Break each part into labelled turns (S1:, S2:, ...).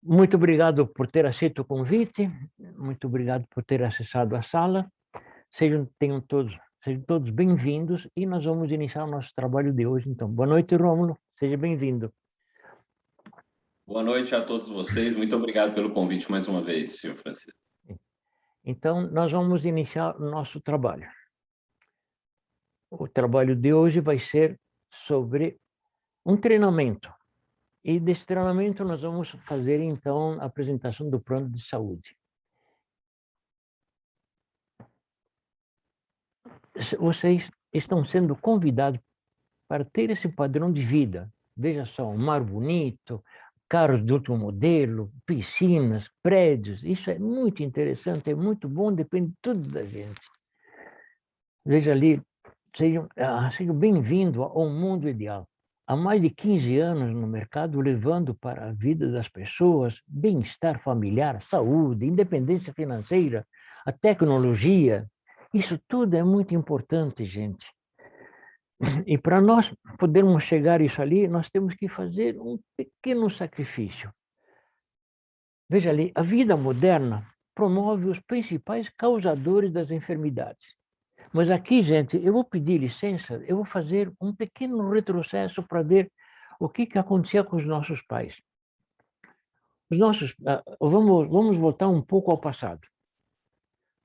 S1: Muito obrigado por ter aceito o convite, muito obrigado por ter acessado a sala. Sejam todos bem-vindos e nós vamos iniciar o nosso trabalho de hoje. Então, boa noite, Rômulo, seja bem-vindo.
S2: Boa noite a todos vocês. Muito obrigado pelo convite mais uma vez, senhor Francisco.
S1: Então, nós vamos iniciar o nosso trabalho. O trabalho de hoje vai ser sobre um treinamento. E desse treinamento nós vamos fazer, então, a apresentação do plano de saúde. Vocês estão sendo convidados para ter esse padrão de vida. Veja só, um mar bonito, carros de último modelo, piscinas, prédios. Isso é muito interessante, é muito bom, depende tudo da gente. Veja ali, sejam bem-vindos ao mundo ideal. Há mais de 15 anos no mercado, levando para a vida das pessoas bem-estar familiar, saúde, independência financeira, a tecnologia. Isso tudo é muito importante, gente. E para nós podermos chegar a isso ali, nós temos que fazer um pequeno sacrifício. Veja ali, a vida moderna promove os principais causadores das enfermidades. Mas aqui, gente, eu vou pedir licença, eu vou fazer um pequeno retrocesso para ver o que acontecia com os nossos pais. Vamos voltar um pouco ao passado.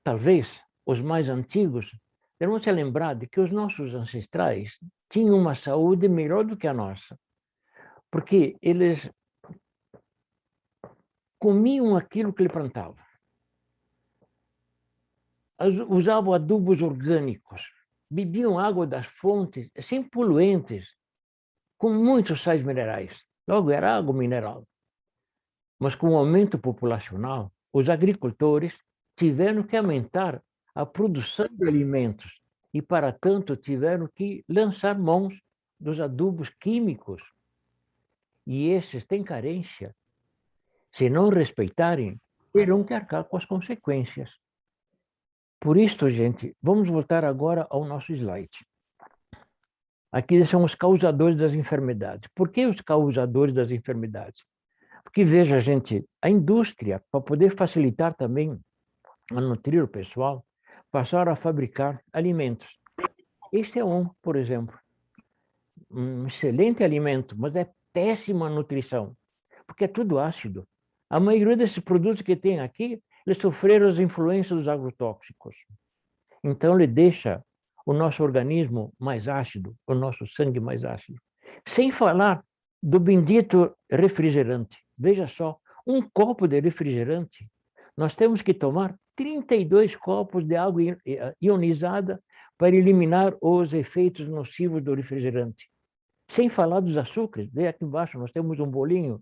S1: Talvez os mais antigos devem se lembrar de que os nossos ancestrais tinham uma saúde melhor do que a nossa, porque eles comiam aquilo que ele plantava, usavam adubos orgânicos, bebiam água das fontes sem poluentes, com muitos sais minerais. Logo, era água mineral. Mas com o aumento populacional, os agricultores tiveram que aumentar a produção de alimentos e, para tanto, tiveram que lançar mãos dos adubos químicos. E esses têm carência. Se não respeitarem, terão que arcar com as consequências. Por isso, gente, vamos voltar agora ao nosso slide. Aqui são os causadores das enfermidades. Por que os causadores das enfermidades? Porque, veja, gente, a indústria, para poder facilitar também a nutrir o pessoal, passaram a fabricar alimentos. Este é por exemplo, um excelente alimento, mas é péssima nutrição, porque é tudo ácido. A maioria desses produtos que tem aqui, eles sofreram as influências dos agrotóxicos. Então, ele deixa o nosso organismo mais ácido, o nosso sangue mais ácido. Sem falar do bendito refrigerante. Veja só, um copo de refrigerante, nós temos que tomar 32 copos de água ionizada para eliminar os efeitos nocivos do refrigerante. Sem falar dos açúcares. Vê aqui embaixo, nós temos um bolinho.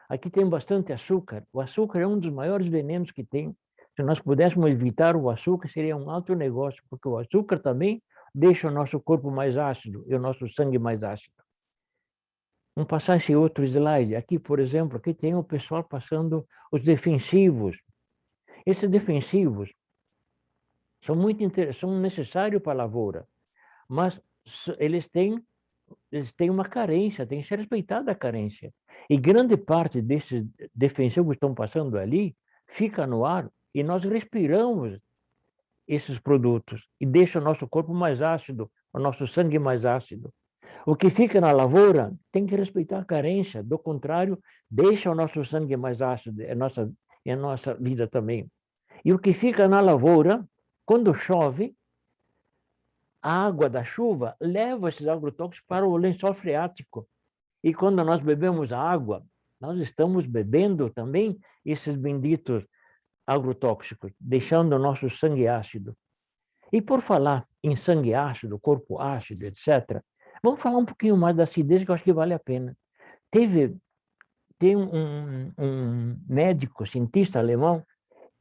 S1: Aqui tem bastante açúcar. O açúcar é um dos maiores venenos que tem. Se nós pudéssemos evitar o açúcar, seria um alto negócio, porque o açúcar também deixa o nosso corpo mais ácido e o nosso sangue mais ácido. Vamos passar esse outro slide. Aqui, por exemplo, aqui tem o pessoal passando os defensivos. Esses defensivos são necessários para a lavoura, mas eles têm uma carência, tem que ser respeitada a carência. E grande parte desses defensivos que estão passando ali fica no ar e nós respiramos esses produtos e deixa o nosso corpo mais ácido, o nosso sangue mais ácido. O que fica na lavoura tem que respeitar a carência, do contrário, deixa o nosso sangue mais ácido, é a nossa vida também. E o que fica na lavoura, quando chove, a água da chuva leva esses agrotóxicos para o lençol freático. E quando nós bebemos a água, nós estamos bebendo também esses benditos agrotóxicos, deixando o nosso sangue ácido. E por falar em sangue ácido, corpo ácido, etc., vamos falar um pouquinho mais da acidez, que eu acho que vale a pena. Tem um médico, cientista alemão,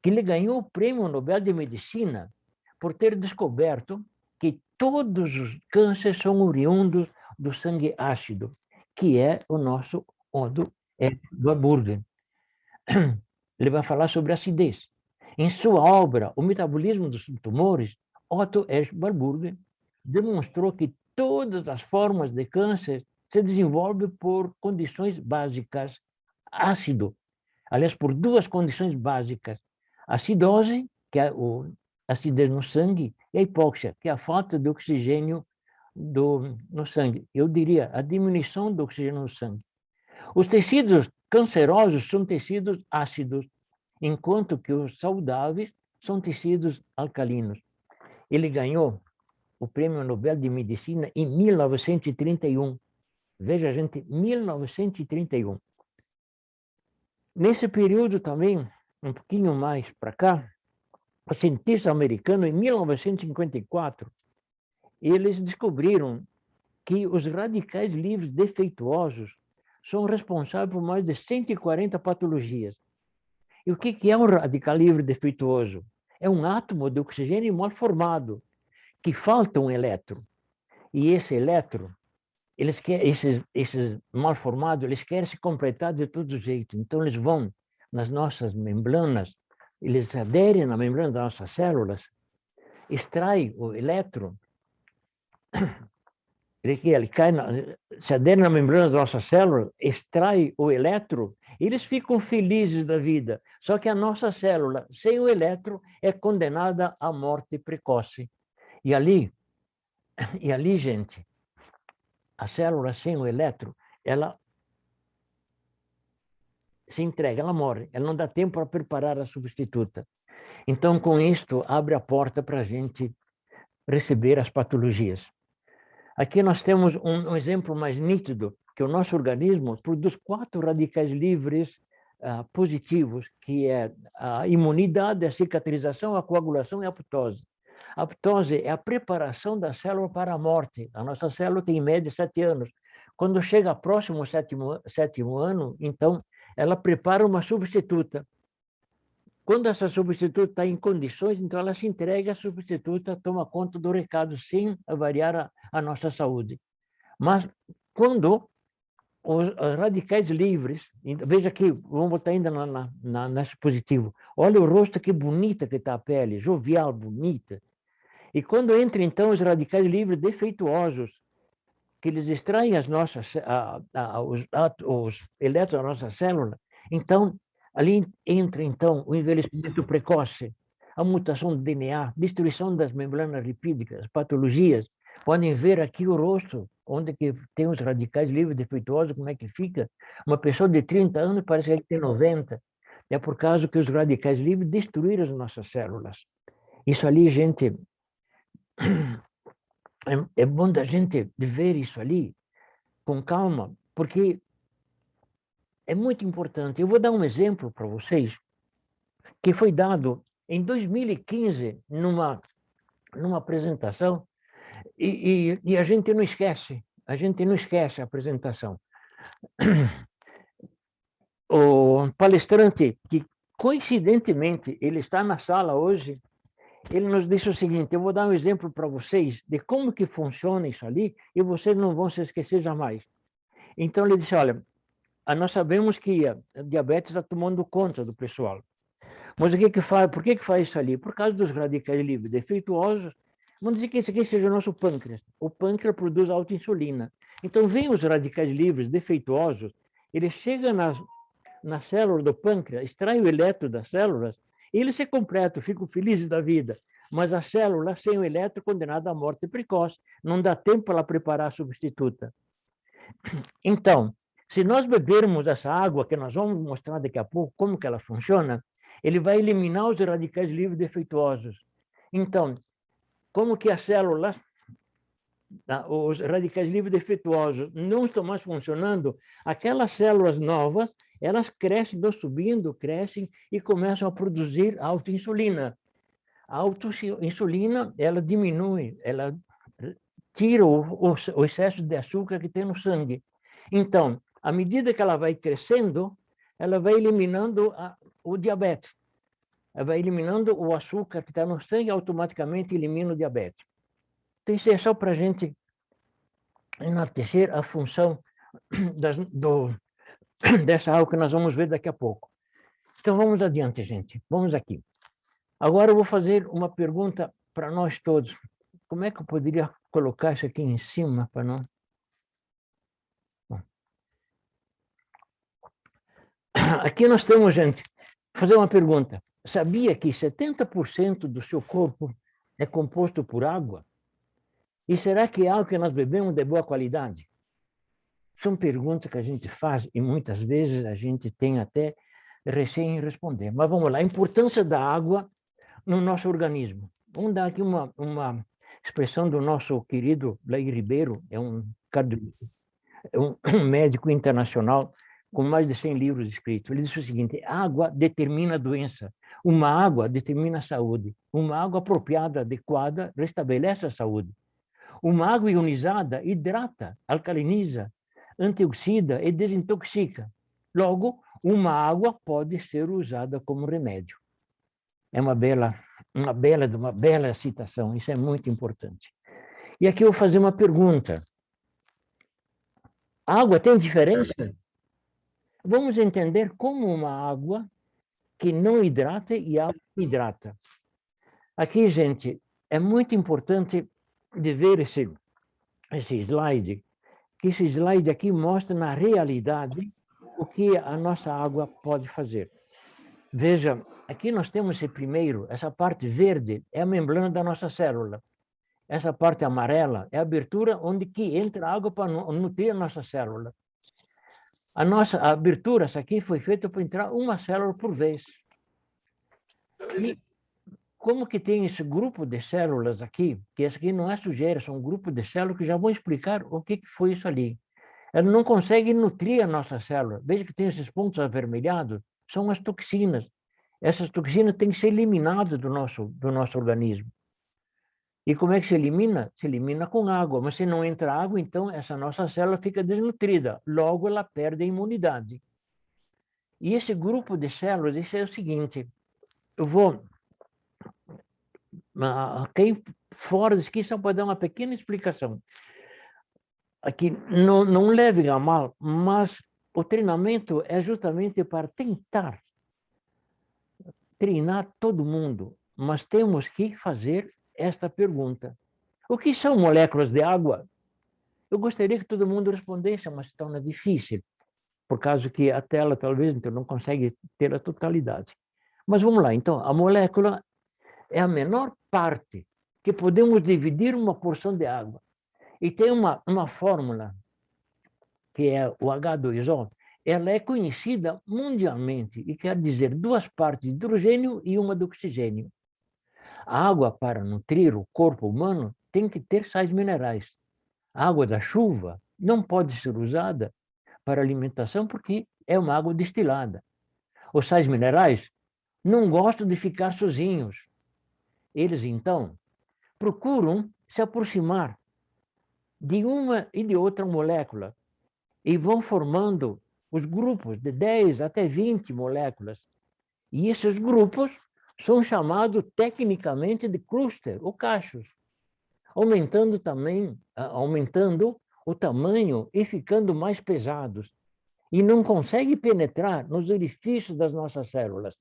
S1: que ele ganhou o Prêmio Nobel de Medicina por ter descoberto que todos os cânceres são oriundos do sangue ácido, que é o nosso Otto Warburg. Ele vai falar sobre acidez. Em sua obra, O Metabolismo dos Tumores, Otto Warburg demonstrou que todas as formas de câncer se desenvolvem por condições básicas. Ácido. Aliás, por duas condições básicas. A acidose, que é a acidez no sangue, e a hipóxia, que é a falta de oxigênio no sangue. Eu diria, a diminuição do oxigênio no sangue. Os tecidos cancerosos são tecidos ácidos, enquanto que os saudáveis são tecidos alcalinos. Ele ganhou o Prêmio Nobel de Medicina em 1931. Veja, gente, 1931. Nesse período também, um pouquinho mais para cá, os cientistas americanos, em 1954, eles descobriram que os radicais livres defeituosos são responsáveis por mais de 140 patologias. E o que é um radical livre defeituoso? É um átomo de oxigênio mal formado, que falta um elétron. E esse elétron, esses mal formados, eles querem se completar de todo jeito. Então, eles vão nas nossas membranas, eles aderem na membrana das nossas células, extraem o elétron, ele cai se adere na membrana das nossas células, extrai o elétron, eles ficam felizes da vida. Só que a nossa célula, sem o elétron, é condenada à morte precoce. E ali, gente, a célula sem o elétron, ela se entrega, ela morre. Ela não dá tempo para preparar a substituta. Então, com isto, abre a porta para a gente receber as patologias. Aqui nós temos um exemplo mais nítido, que o nosso organismo produz 4 radicais livres positivos, que é a imunidade, a cicatrização, a coagulação e a apoptose. A apoptose é a preparação da célula para a morte. A nossa célula tem em média 7 anos. Quando chega próximo ao sétimo ano, então, ela prepara uma substituta. Quando essa substituta está em condições, então ela se entrega, a substituta toma conta do recado sem avariar a nossa saúde. Mas quando os radicais livres, veja aqui, vamos botar ainda nesse positivo, olha o rosto que bonita que está a pele, jovial, bonita. E quando entra então os radicais livres defeituosos, que eles extraem os elétrons da nossa célula, então ali entra então o envelhecimento precoce, a mutação do DNA, destruição das membranas lipídicas, patologias. Podem ver aqui o rosto, onde que tem os radicais livres defeituosos, como é que fica. Uma pessoa de 30 anos parece que tem 90. É por causa que os radicais livres destruíram as nossas células. Isso ali, gente, é bom da gente ver isso ali com calma, porque é muito importante. Eu vou dar um exemplo para vocês, que foi dado em 2015, numa apresentação, e a gente não esquece a apresentação. O palestrante, que coincidentemente ele está na sala hoje, ele nos disse o seguinte: eu vou dar um exemplo para vocês de como que funciona isso ali, e vocês não vão se esquecer jamais. Então ele disse: olha, nós sabemos que a diabetes está tomando conta do pessoal. Mas o que que faz? Por que que faz isso ali? Por causa dos radicais livres defeituosos. Vamos dizer que esse aqui seja o nosso pâncreas. O pâncreas produz autoinsulina. Então, vem os radicais livres defeituosos, ele chega na célula do pâncreas, extrai o elétron das células, e eles se completam, ficam felizes da vida. Mas a célula, sem o elétron, é condenada à morte precoce. Não dá tempo para ela preparar a substituta. Então, se nós bebermos essa água, que nós vamos mostrar daqui a pouco como que ela funciona, ele vai eliminar os radicais livres defeituosos. Então, como que as células, os radicais livres defeituosos não estão mais funcionando, aquelas células novas, elas crescem, vão subindo, crescem e começam a produzir autoinsulina. A autoinsulina, ela diminui, ela tira o excesso de açúcar que tem no sangue. Então, à medida que ela vai crescendo, ela vai eliminando o diabetes. Ela vai eliminando o açúcar que está no sangue e automaticamente elimina o diabetes. Então, isso é só para a gente enaltecer a função dessa água que nós vamos ver daqui a pouco. Então, vamos adiante, gente. Vamos aqui. Agora eu vou fazer uma pergunta para nós todos. Como é que eu poderia colocar isso aqui em cima para não... Aqui nós temos, gente, fazer uma pergunta. Sabia que 70% do seu corpo é composto por água? E será que é água que nós bebemos de boa qualidade? São perguntas que a gente faz e muitas vezes a gente tem até receio em responder. Mas vamos lá, a importância da água no nosso organismo. Vamos dar aqui uma expressão do nosso querido Laí Ribeiro, é um médico internacional com mais de 100 livros escritos. Ele disse o seguinte: água determina a doença. Uma água determina a saúde. Uma água apropriada, adequada, restabelece a saúde. Uma água ionizada hidrata, alcaliniza, antioxida e desintoxica. Logo, uma água pode ser usada como remédio. É uma bela citação, isso é muito importante. E aqui eu vou fazer uma pergunta. A água tem diferença? Vamos entender como uma água que não hidrata e água que hidrata. Aqui, gente, é muito importante de ver esse slide, que esse slide aqui mostra na realidade o que a nossa água pode fazer. Veja, aqui nós temos esse primeiro, essa parte verde é a membrana da nossa célula. Essa parte amarela é a abertura onde que entra a água para nutrir a nossa célula. A nossa abertura, essa aqui, foi feita para entrar uma célula por vez. E como que tem esse grupo de células aqui, que esse aqui não é sujeira, são um grupo de células que já vão explicar o que foi isso ali. Ela não consegue nutrir a nossa célula. Veja que tem esses pontos avermelhados, são as toxinas. Essas toxinas têm que ser eliminadas do nosso organismo. E como é que se elimina? Se elimina com água. Mas se não entra água, então essa nossa célula fica desnutrida. Logo, ela perde a imunidade. E esse grupo de células, isso é o seguinte, eu vou... Quem fora disso aqui só pode dar uma pequena explicação. Aqui, não leve a mal, mas o treinamento é justamente para tentar treinar todo mundo. Mas temos que fazer esta pergunta. O que são moléculas de água? Eu gostaria que todo mundo respondesse, mas se torna difícil, por causa que a tela talvez então, não consegue ter a totalidade. Mas vamos lá, então, a molécula é a menor parte que podemos dividir uma porção de água. E tem uma fórmula, que é o H2O, ela é conhecida mundialmente e quer dizer 2 partes de hidrogênio e 1 de oxigênio. A água, para nutrir o corpo humano, tem que ter sais minerais. A água da chuva não pode ser usada para alimentação porque é uma água destilada. Os sais minerais não gostam de ficar sozinhos. Eles, então, procuram se aproximar de uma e de outra molécula e vão formando os grupos de 10 até 20 moléculas. E esses grupos são chamados tecnicamente de cluster, ou cachos, aumentando o tamanho e ficando mais pesados. E não consegue penetrar nos orifícios das nossas células.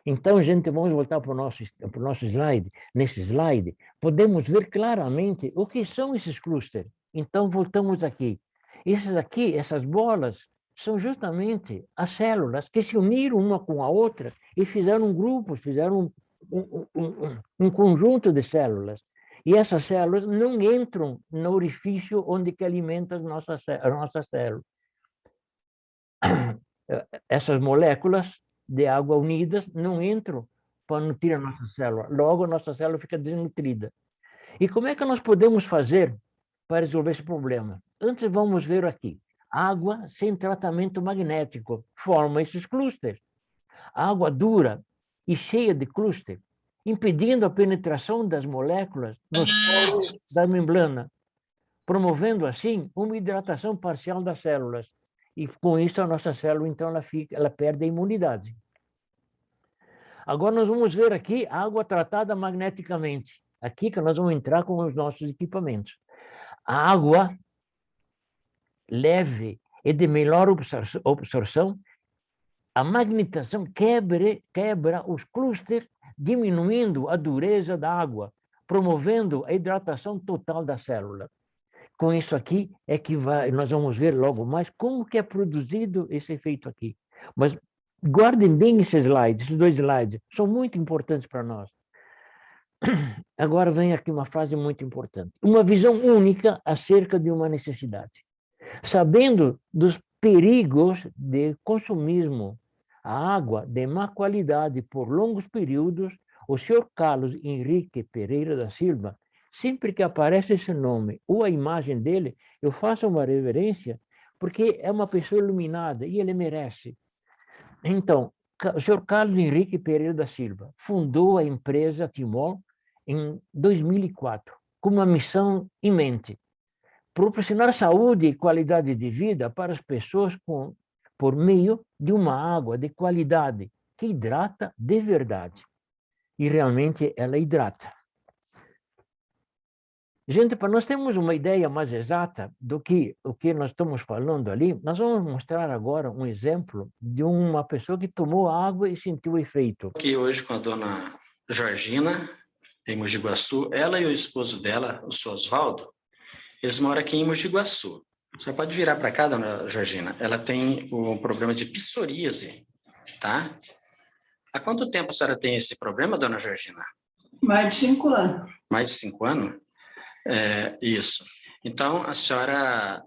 S1: Então, gente, vamos voltar para o nosso slide. Nesse slide, podemos ver claramente o que são esses clusters. Então, voltamos aqui. Essas bolas, são justamente as células que se uniram uma com a outra e fizeram um grupo, fizeram um conjunto de células. E essas células não entram no orifício onde que alimenta a nossa célula. Essas moléculas de água unidas não entram para nutrir a nossa célula. Logo, a nossa célula fica desnutrida. E como é que nós podemos fazer para resolver esse problema? Antes, vamos ver aqui. Água sem tratamento magnético forma esses clústeres. Água dura e cheia de clúster, impedindo a penetração das moléculas nos poros da membrana, promovendo, assim, uma hidratação parcial das células. E com isso a nossa célula, então, ela perde a imunidade. Agora nós vamos ver aqui a água tratada magneticamente. Aqui que nós vamos entrar com os nossos equipamentos. A água leve e de melhor absorção, a magnetização quebra os clústeres, diminuindo a dureza da água, promovendo a hidratação total da célula. Com isso aqui é que nós vamos ver logo mais como que é produzido esse efeito aqui. Mas guardem bem esses slides, esses 2 slides, são muito importantes para nós. Agora vem aqui uma frase muito importante. Uma visão única acerca de uma necessidade. Sabendo dos perigos de consumismo, a água de má qualidade por longos períodos, o senhor Carlos Henrique Pereira da Silva, sempre que aparece esse nome ou a imagem dele, eu faço uma reverência, porque é uma pessoa iluminada e ele merece. Então, o senhor Carlos Henrique Pereira da Silva fundou a empresa Timol em 2004, com uma missão em mente: proporcionar saúde e qualidade de vida para as pessoas por meio de uma água de qualidade que hidrata de verdade. E realmente ela hidrata. Gente, para nós termos uma ideia mais exata do que o que nós estamos falando ali, nós vamos mostrar agora um exemplo de uma pessoa que tomou água e sentiu o efeito.
S3: Aqui hoje com a dona Georgina, em Mogi Guaçu, ela e o esposo dela, o seu Oswaldo, eles moram aqui em Mogi Guaçu. Você pode virar para cá, dona Georgina. Ela tem um problema de psoríase, tá? Há quanto tempo a senhora tem esse problema, dona Georgina?
S4: Mais de 5 anos.
S3: Mais de 5 anos? Isso. Então, a senhora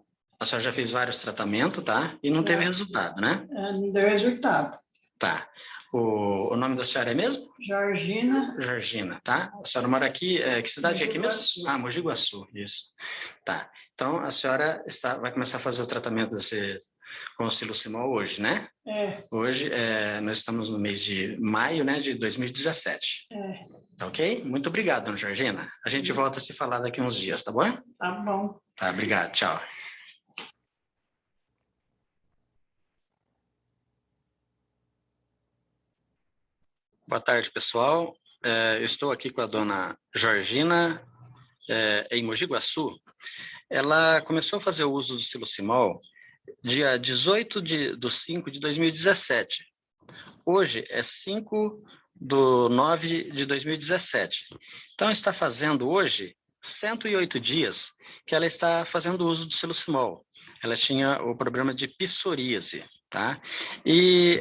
S3: já fez vários tratamentos, tá? E não teve resultado, né?
S4: Não deu resultado.
S3: Tá. O nome da senhora é mesmo?
S4: Georgina.
S3: Georgina, tá? A senhora mora aqui, que cidade é aqui mesmo?
S4: Mogi Guaçu.
S3: Ah, Mogi Guaçu, isso. Tá. Então, a senhora vai começar a fazer o tratamento com o Silucimol hoje, né? Hoje, nós estamos no mês de maio, né, de 2017. Tá ok? Muito obrigado, dona Georgina. A gente volta a se falar daqui uns dias, tá bom?
S4: Tá bom.
S3: Tá, obrigado. Tchau. Boa tarde, pessoal. Eu estou aqui com a dona Georgina, em Mogi Guaçu. Ela começou a fazer o uso do Silucimol dia 18 de 5 de 2017. Hoje é 5/9 de 2017. Então, está fazendo hoje 108 dias que ela está fazendo uso do Silucimol. Ela tinha o problema de psoríase, tá? E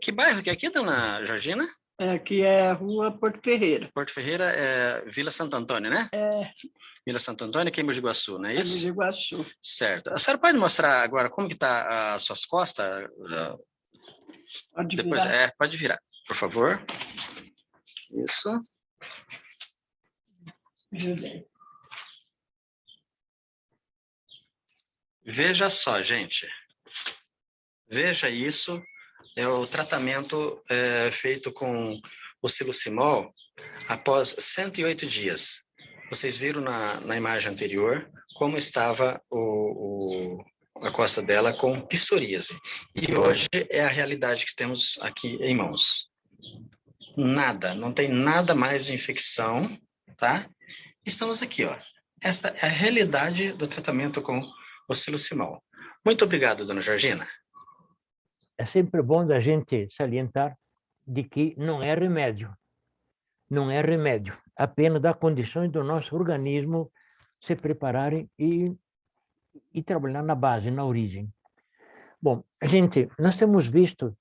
S3: que bairro que é aqui, dona Georgina?
S4: Aqui é a Rua Porto Ferreira.
S3: Porto Ferreira é Vila Santo Antônio, né? Vila Santo Antônio, aqui em Mogi Guaçu, não é isso?
S4: Mogi Guaçu.
S3: Certo. A senhora pode mostrar agora como que está as suas costas?
S4: Pode
S3: Depois,
S4: virar.
S3: pode virar, por favor. Isso.
S4: Ajudei.
S3: Veja só, gente. Veja isso. É o tratamento feito com o Silucimol após 108 dias. Vocês viram na imagem anterior como estava a costa dela com psoríase. E hoje é a realidade que temos aqui em mãos. Nada, não tem nada mais de infecção, tá? Estamos aqui, ó. Esta é a realidade do tratamento com o Silucimol. Muito obrigado, dona Georgina.
S1: É sempre bom da gente salientar de que não é remédio. Não é remédio. Apenas dá condições do nosso organismo se prepararem e trabalhar na base, na origem. Bom, gente, nós temos visto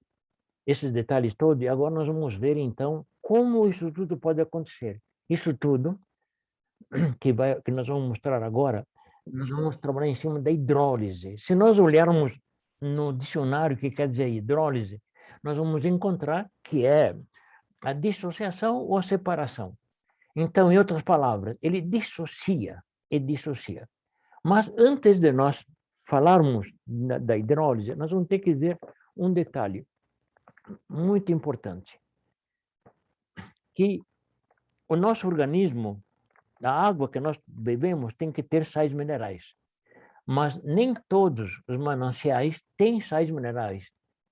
S1: esses detalhes todos e agora nós vamos ver, então, como isso tudo pode acontecer. Isso tudo que nós vamos mostrar agora, nós vamos trabalhar em cima da hidrólise. Se nós olharmos no dicionário o que quer dizer hidrólise, nós vamos encontrar que é a dissociação ou a separação. Então, em outras palavras, ele dissocia e dissocia. Mas antes de nós falarmos da hidrólise, nós vamos ter que dizer um detalhe muito importante, que o nosso organismo, a água que nós bebemos tem que ter sais minerais. Mas nem todos os mananciais têm sais minerais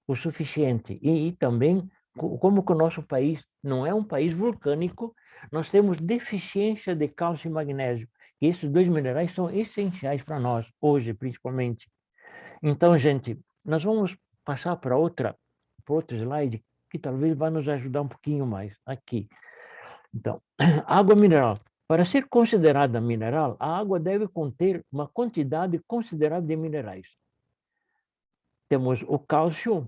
S1: o suficiente. E também, como que o nosso país não é um país vulcânico, nós temos deficiência de cálcio e magnésio. E esses 2 minerais são essenciais para nós, hoje, principalmente. Então, gente, nós vamos passar para outro slide que talvez vá nos ajudar um pouquinho mais. Aqui. Então, água mineral. Para ser considerada mineral, a água deve conter uma quantidade considerável de minerais. Temos o cálcio,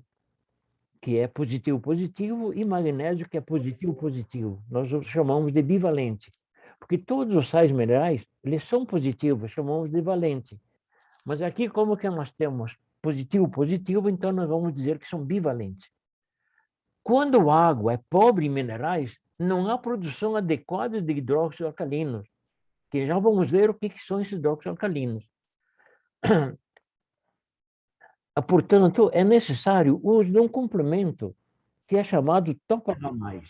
S1: que é positivo-positivo, e magnésio, que é positivo-positivo. Nós chamamos de bivalente. Porque todos os sais minerais, eles são positivos, chamamos de valente. Mas aqui, como que nós temos positivo-positivo, então nós vamos dizer que são bivalentes. Quando a água é pobre em minerais, não há produção adequada de hidróxidos alcalinos, que já vamos ver o que são esses hidróxidos alcalinos. Portanto, é necessário o uso de um complemento que é chamado TOPH+.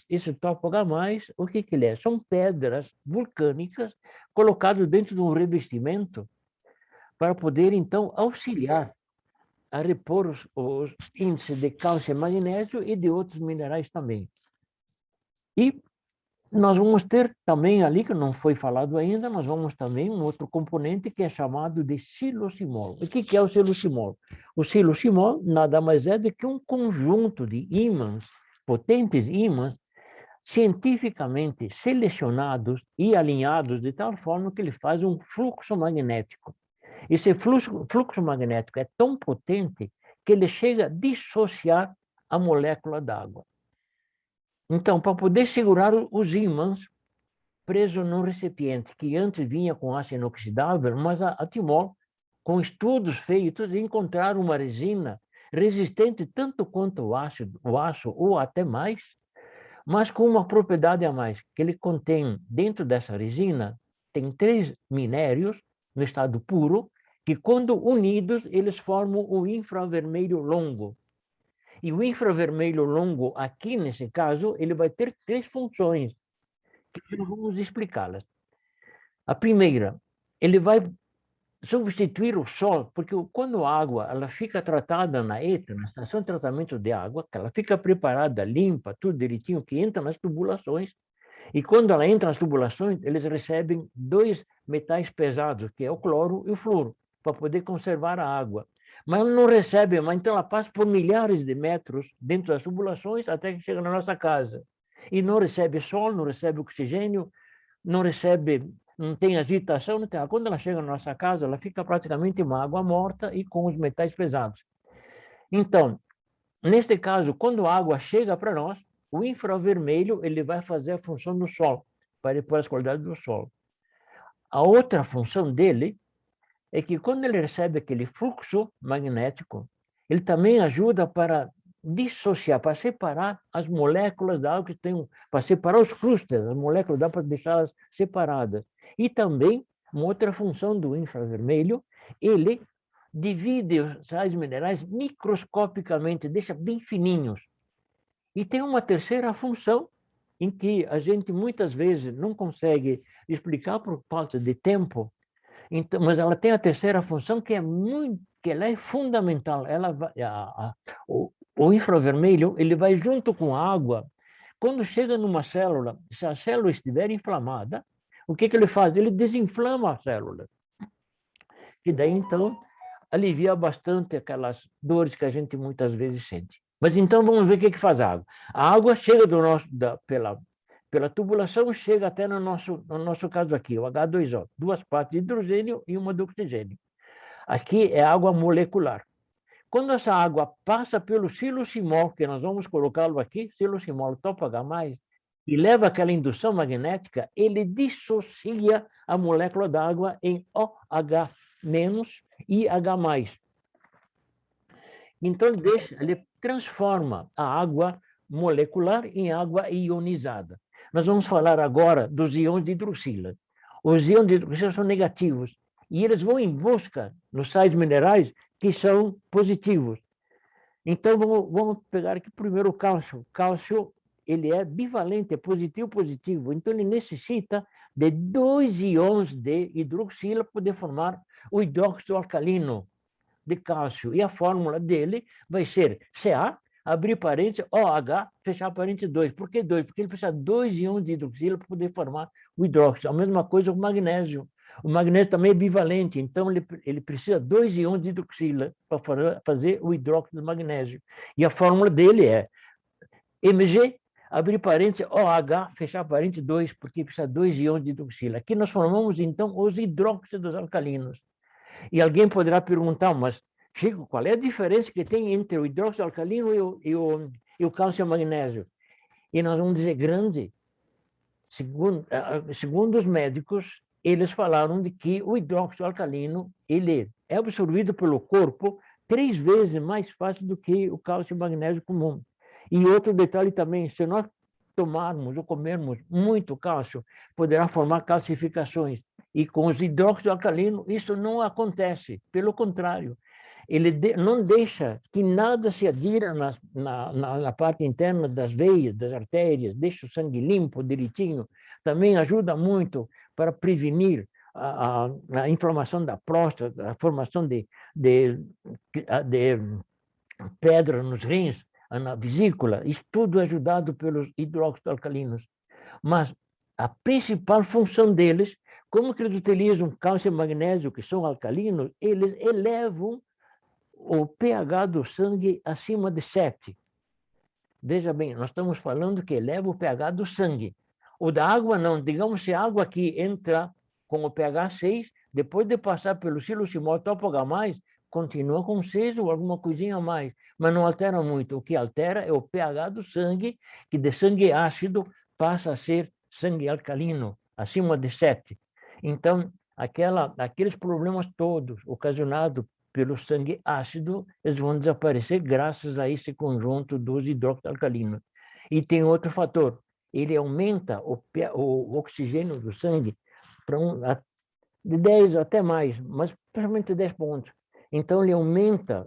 S1: Esse TOPH+, o que ele é? São pedras vulcânicas colocadas dentro de um revestimento para poder, então, auxiliar a repor os índices de cálcio e magnésio e de outros minerais também. E nós vamos ter também ali, que não foi falado ainda, nós vamos também um outro componente que é chamado de silosimol. O que é o silosimol? O silosimol nada mais é do que um conjunto de ímãs, potentes ímãs, cientificamente selecionados e alinhados de tal forma que ele faz um fluxo magnético. Esse fluxo magnético é tão potente que ele chega a dissociar a molécula d'água. Então, para poder segurar os ímãs presos no recipiente, que antes vinha com aço inoxidável, mas a Timol, com estudos feitos, encontraram uma resina resistente tanto quanto o aço ou até mais, mas com uma propriedade a mais, que ele contém, dentro dessa resina, tem 3 minérios no estado puro, que quando unidos, eles formam o infravermelho longo. E o infravermelho longo, aqui nesse caso, ele vai ter 3 funções, que nós vamos explicá-las. A primeira, ele vai substituir o sol, porque quando a água ela fica tratada na ETA, na estação de tratamento de água, que ela fica preparada, limpa, tudo direitinho, que entra nas tubulações, e quando ela entra nas tubulações, eles recebem 2 metais pesados, que é o cloro e o flúor, para poder conservar a água. Mas ela não recebe, mas então ela passa por milhares de metros dentro das tubulações até que chega na nossa casa. E não recebe sol, não recebe oxigênio, não tem agitação, não tem. Quando ela chega na nossa casa, ela fica praticamente uma água morta e com os metais pesados. Então, neste caso, quando a água chega para nós, o infravermelho ele vai fazer a função do sol, para repor as qualidades do sol. A outra função dele é que quando ele recebe aquele fluxo magnético, ele também ajuda para dissociar, para separar as moléculas da água que tem, para separar os clústeres, as moléculas da água, para deixá-las separadas. E também, uma outra função do infravermelho, ele divide os sais minerais microscopicamente, deixa bem fininhos. E tem uma terceira função, em que a gente muitas vezes não consegue explicar por falta de tempo, então, mas ela tem a terceira função que ela é fundamental. O infravermelho ele vai junto com a água. Quando chega numa célula, se a célula estiver inflamada, o que ele faz? Ele desinflama a célula. E daí, então, alivia bastante aquelas dores que a gente muitas vezes sente. Mas então vamos ver o que faz a água. A água chega pela tubulação, chega até no nosso caso aqui, o H2O, 2 partes de hidrogênio e uma de oxigênio. Aqui é água molecular. Quando essa água passa pelo silosimol, que nós vamos colocá-lo aqui, silosimol TOPH+, e leva aquela indução magnética, ele dissocia a molécula d'água em OH- e H+. Então ele transforma a água molecular em água ionizada. Nós vamos falar agora dos íons de hidroxila. Os íons de hidroxila são negativos e eles vão em busca nos sais minerais que são positivos. Então, vamos pegar aqui primeiro o cálcio. O cálcio ele é bivalente, é positivo-positivo. Então, ele necessita de 2 íons de hidroxila para poder formar o hidróxido alcalino de cálcio. E a fórmula dele vai ser Ca, abrir parênteses, OH, fechar parênteses 2. Por que 2? Porque ele precisa de 2 íons de hidroxila para poder formar o hidróxido. A mesma coisa com o magnésio. O magnésio também é bivalente, então ele precisa de 2 íons de hidroxila para fazer o hidróxido do magnésio. E a fórmula dele é Mg, abrir parênteses, OH, fechar parênteses 2, porque precisa de 2 íons de hidroxila. Aqui nós formamos, então, os hidróxidos alcalinos. E alguém poderá perguntar, mas, Chico, qual é a diferença que tem entre o hidróxido alcalino e o cálcio e o magnésio. E nós vamos dizer grande. Segundo os médicos, eles falaram de que o hidróxido alcalino ele é absorvido pelo corpo 3 vezes mais fácil do que o cálcio e o magnésio comum. E outro detalhe também, se nós tomarmos ou comermos muito cálcio, poderá formar calcificações. E com os hidróxidos alcalinos, isso não acontece. Pelo contrário, ele não deixa que nada se adira na parte interna das veias, das artérias, deixa o sangue limpo, direitinho. Também ajuda muito para prevenir a inflamação da próstata, a formação de pedra nos rins, na vesícula. Isso tudo é ajudado pelos hidróxidos alcalinos. Mas a principal função deles, como que eles utilizam cálcio e magnésio, que são alcalinos, eles elevam o pH do sangue acima de 7. Veja bem, nós estamos falando que eleva o pH do sangue. O da água não. Digamos, se a água aqui entra com o pH 6, depois de passar pelo siloximol topo-H+, continua com 6 ou alguma coisinha a mais, mas não altera muito. O que altera é o pH do sangue, que de sangue ácido passa a ser sangue alcalino, acima de 7. Então, aqueles problemas todos ocasionados pelo sangue ácido, eles vão desaparecer graças a esse conjunto dos hidróxidos alcalinos. E tem outro fator, ele aumenta o oxigênio do sangue para de 10 até mais, mas principalmente 10 pontos. Então, ele aumenta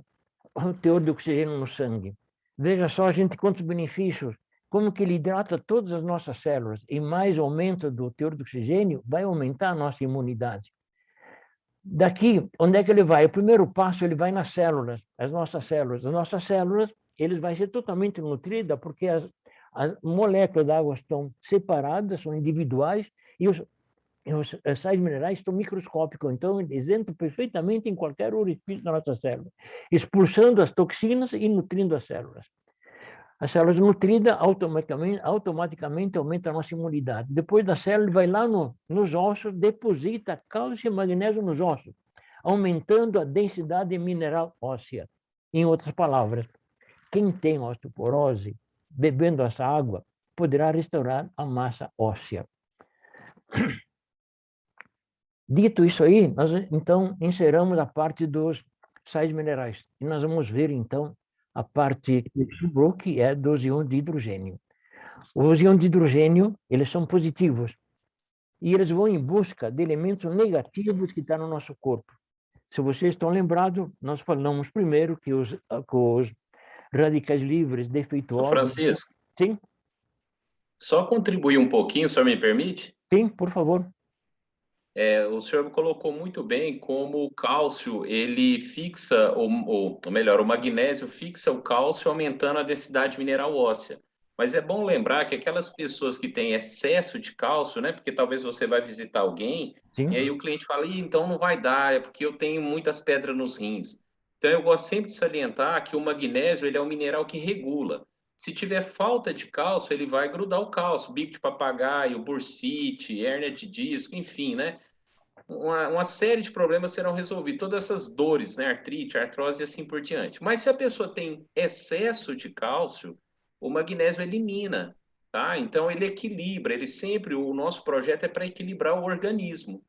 S1: o teor de oxigênio no sangue. Veja só, gente, quantos benefícios. Como que ele hidrata todas as nossas células. E mais aumento do teor de oxigênio vai aumentar a nossa imunidade. Daqui, onde é que ele vai? O primeiro passo, ele vai nas células, as nossas células. As nossas células, eles vão ser totalmente nutridas, porque as moléculas da água estão separadas, são individuais, e os sais minerais estão microscópicos, então eles entram perfeitamente em qualquer orifício da nossa célula, expulsando as toxinas e nutrindo as células. As células nutridas automaticamente aumentam a nossa imunidade. Depois da célula, ele vai lá nos ossos, deposita cálcio e magnésio nos ossos, aumentando a densidade mineral óssea. Em outras palavras, quem tem osteoporose, bebendo essa água, poderá restaurar a massa óssea. Dito isso aí, nós então inseramos a parte dos sais minerais. E nós vamos ver então a parte que sobrou, que é dos íons de hidrogênio. Os íons de hidrogênio, eles são positivos. E eles vão em busca de elementos negativos que estão no nosso corpo. Se vocês estão lembrados, nós falamos primeiro que os radicais livres defeituosos...
S2: Francisco.
S1: Sim?
S2: Só contribuir um pouquinho, o senhor me permite?
S1: Sim, por favor.
S2: O senhor colocou muito bem como o cálcio, ele fixa, ou melhor, o magnésio fixa o cálcio, aumentando a densidade mineral óssea. Mas é bom lembrar que aquelas pessoas que têm excesso de cálcio, né? Porque talvez você vai visitar alguém,
S1: Sim.
S2: E aí o cliente fala, então não vai dar, é porque eu tenho muitas pedras nos rins. Então eu gosto sempre de salientar que o magnésio, ele é um mineral que regula. Se tiver falta de cálcio, ele vai grudar o cálcio, bico de papagaio, bursite, hérnia de disco, enfim, né? Uma série de problemas serão resolvidos, todas essas dores, né? Artrite, artrose e assim por diante. Mas se a pessoa tem excesso de cálcio, o magnésio elimina, tá? Então ele equilibra, o nosso projeto é para equilibrar o organismo,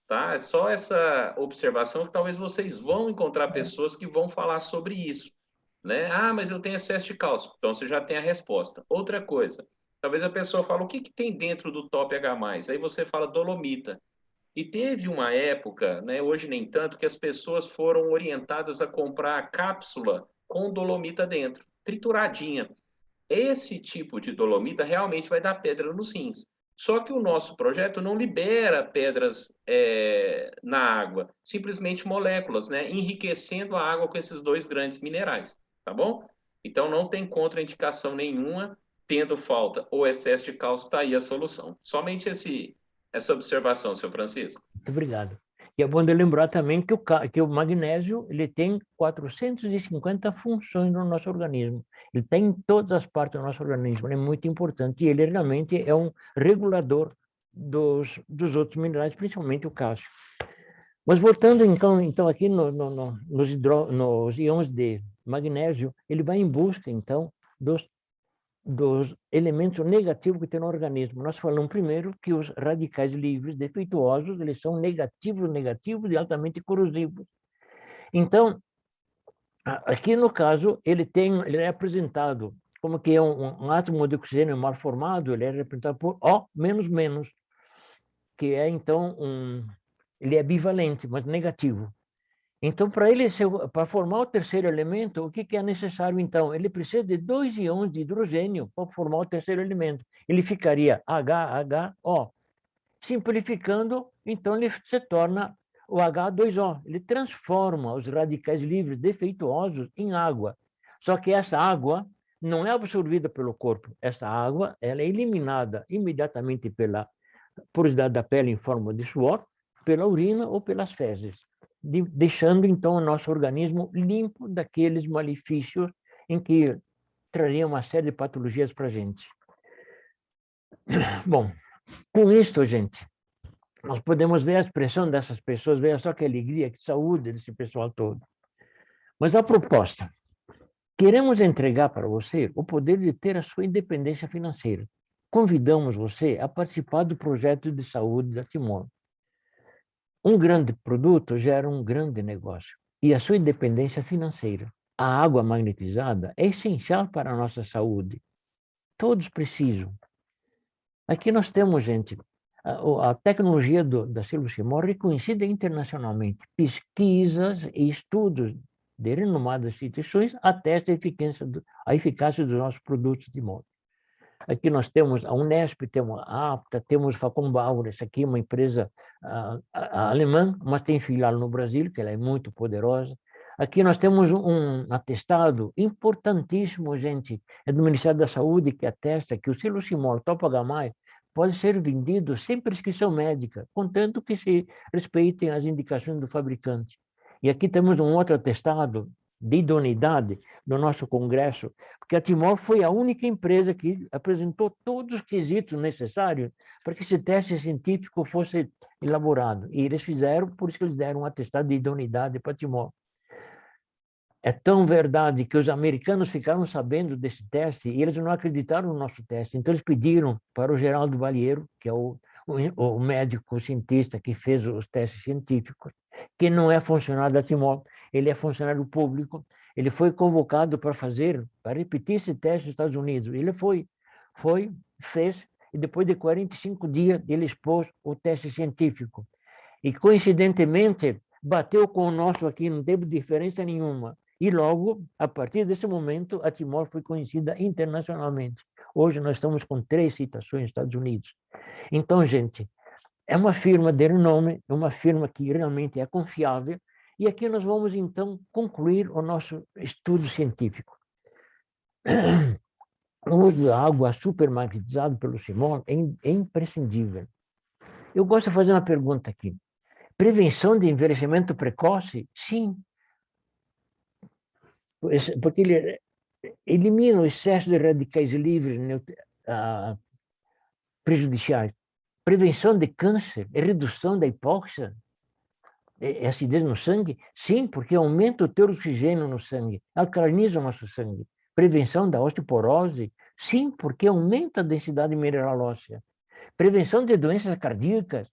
S2: tá? É só essa observação que talvez vocês vão encontrar pessoas que vão falar sobre isso, né? Ah, mas eu tenho excesso de cálcio. Então você já tem a resposta. Outra coisa, talvez a pessoa fale, o que tem dentro do Top H+? Aí você fala dolomita. E teve uma época, né, hoje nem tanto, que as pessoas foram orientadas a comprar a cápsula com dolomita dentro, trituradinha. Esse tipo de dolomita realmente vai dar pedra nos rins. Só que o nosso projeto não libera pedras na água, simplesmente moléculas, né, enriquecendo a água com esses dois grandes minerais, tá bom? Então não tem contraindicação nenhuma, tendo falta ou excesso de cálcio, está aí a solução. Somente essa observação, senhor Francisco.
S1: Muito obrigado. E é bom de lembrar também que o magnésio ele tem 450 funções no nosso organismo. Ele tem em todas as partes do nosso organismo, ele é muito importante. E ele realmente é um regulador dos outros minerais, principalmente o cálcio. Mas voltando então aqui nos íons de magnésio, ele vai em busca, então, dos dos elementos negativos que tem no organismo. Nós falamos primeiro que os radicais livres defeituosos, eles são negativos e altamente corrosivos. Então, aqui no caso, ele é apresentado como que é um átomo de oxigênio mal formado, ele é representado por O menos, que é então ele é bivalente, mas negativo. Então, para formar o terceiro elemento, o que é necessário, então? Ele precisa de 2 íons de hidrogênio para formar o terceiro elemento. Ele ficaria HO. Simplificando, então, ele se torna o H2O. Ele transforma os radicais livres defeituosos em água. Só que essa água não é absorvida pelo corpo. Essa água ela é eliminada imediatamente pela porosidade da pele em forma de suor, pela urina ou pelas fezes, deixando então o nosso organismo limpo daqueles malefícios em que traria uma série de patologias para a gente. Bom, com isto, gente, nós podemos ver a expressão dessas pessoas, veja só que alegria, que saúde desse pessoal todo. Mas a proposta, queremos entregar para você o poder de ter a sua independência financeira. Convidamos você a participar do projeto de saúde da Timor. Um grande produto gera um grande negócio e a sua independência financeira. A água magnetizada é essencial para a nossa saúde. Todos precisam. Aqui nós temos, gente, a tecnologia da Silocimol reconhecida internacionalmente. Pesquisas e estudos de renomadas instituições atestam a eficácia dos nossos produtos de moda. Aqui nós temos a Unesp, temos a APTA, temos a Facom essa aqui é uma empresa alemã, mas tem filial no Brasil, que ela é muito poderosa. Aqui nós temos um atestado importantíssimo, gente, é do Ministério da Saúde, que atesta que o Silocimol Topo-Gamay pode ser vendido sem prescrição médica, contanto que se respeitem as indicações do fabricante. E aqui temos um outro atestado de idoneidade no nosso congresso, porque a Timor foi a única empresa que apresentou todos os quesitos necessários para que esse teste científico fosse elaborado. E eles fizeram, por isso que eles deram um atestado de idoneidade para Timor. É tão verdade que os americanos ficaram sabendo desse teste e eles não acreditaram no nosso teste. Então, eles pediram para o Geraldo Balheiro, que é o médico cientista que fez os testes científicos, que não é funcionário da Timor, ele é funcionário público, ele foi convocado para repetir esse teste nos Estados Unidos. Ele fez, e depois de 45 dias, ele expôs o teste científico. E, coincidentemente, bateu com o nosso aqui, não teve diferença nenhuma. E logo, a partir desse momento, a Timor foi conhecida internacionalmente. Hoje nós estamos com 3 citações nos Estados Unidos. Então, gente, é uma firma de renome, é uma firma que realmente é confiável, e aqui nós vamos, então, concluir o nosso estudo científico. O uso da água supermagnetizada pelo Simon é imprescindível. Eu gosto de fazer uma pergunta aqui. Prevenção de envelhecimento precoce? Sim. Porque ele elimina o excesso de radicais livres prejudiciais. Prevenção de câncer e redução da hipóxia? É acidez no sangue? Sim, porque aumenta o teu oxigênio no sangue, alcaliniza o nosso sangue. Prevenção da osteoporose? Sim, porque aumenta a densidade mineral óssea. Prevenção de doenças cardíacas?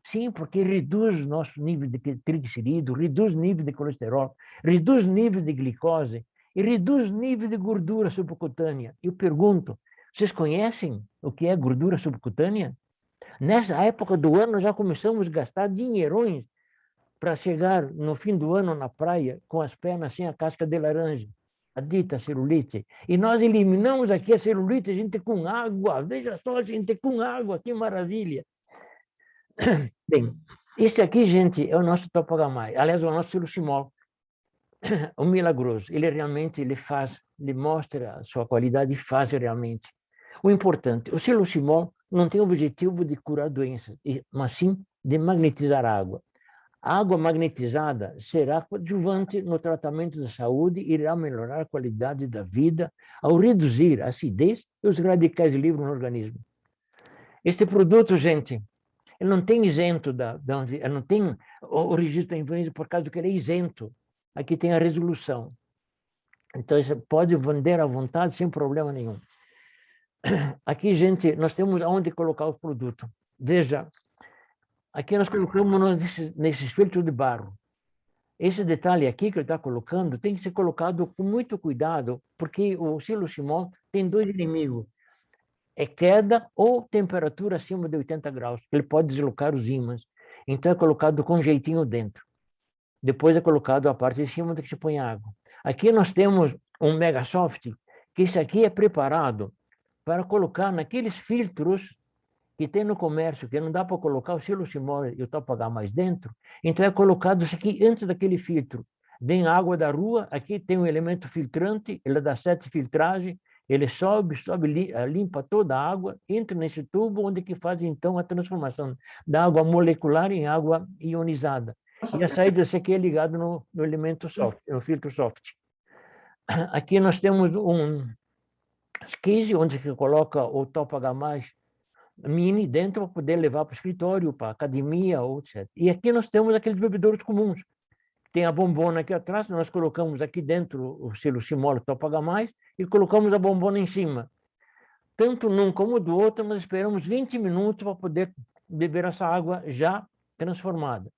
S1: Sim, porque reduz o nosso nível de triglicerídeo, reduz o nível de colesterol, reduz o nível de glicose e reduz o nível de gordura subcutânea. Eu pergunto, vocês conhecem o que é gordura subcutânea? Nessa época do ano já começamos a gastar dinheirões para chegar no fim do ano na praia com as pernas sem a casca de laranja, a dita celulite. E nós eliminamos aqui a celulite, a gente com água. Veja só, a gente com água, que maravilha. Bem, esse aqui, gente, é o nosso Topo-Gamay. Aliás, é o nosso Silocimol, o milagroso. Ele realmente, ele mostra a sua qualidade e faz realmente. O importante, o Silocimol não tem o objetivo de curar doenças, mas sim de magnetizar a água. A água magnetizada será coadjuvante no tratamento da saúde e irá melhorar a qualidade da vida ao reduzir a acidez e os radicais livres no organismo. Este produto, gente, ele não tem isento ele não tem o registro da Anvisa por causa que ele é isento. Aqui tem a resolução. Então, você pode vender à vontade sem problema nenhum. Aqui, gente, nós temos aonde colocar o produto. Veja, aqui nós colocamos nesses filtros de barro. Esse detalhe aqui que ele está colocando tem que ser colocado com muito cuidado, porque o siloximol tem dois inimigos. É queda ou temperatura acima de 80 graus. Ele pode deslocar os ímãs. Então, é colocado com jeitinho dentro. Depois é colocado a parte de cima onde que se põe a água. Aqui nós temos um Megasoft, que esse aqui é preparado para colocar naqueles filtros que tem no comércio, que não dá para colocar o siloximol e o Topagás dentro. Então, é colocado isso aqui antes daquele filtro. Tem água da rua, aqui tem um elemento filtrante, ele dá 7 filtragens, ele sobe, limpa toda a água, entra nesse tubo, onde que faz, então, a transformação da água molecular em água ionizada. E a saída desse aqui é ligado no elemento soft, no filtro soft. Aqui nós temos um esquise, onde que coloca o Topagás mini dentro para poder levar para o escritório, para a academia, ou etc. E aqui nós temos aqueles bebedouros comuns. Tem a bombona aqui atrás, nós colocamos aqui dentro o siloximol Topagás e colocamos a bombona em cima. Tanto num como do outro, nós esperamos 20 minutos para poder beber essa água já transformada.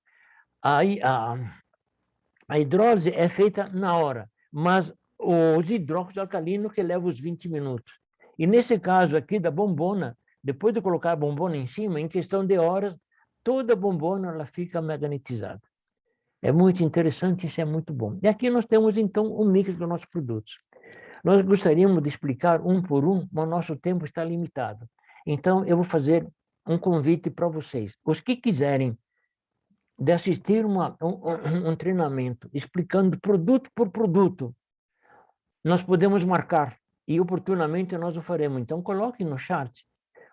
S1: Aí a hidrólise é feita na hora, mas os hidróxidos alcalinos que levam os 20 minutos. E nesse caso aqui da bombona, depois de colocar a bombona em cima, em questão de horas, toda a bombona ela fica magnetizada. É muito interessante, isso é muito bom. E aqui nós temos, então, o mix dos nossos produtos. Nós gostaríamos de explicar um por um, mas o nosso tempo está limitado. Então, eu vou fazer um convite para vocês. Os que quiserem de assistir um treinamento explicando produto por produto, nós podemos marcar e oportunamente nós o faremos. Então, coloquem no chat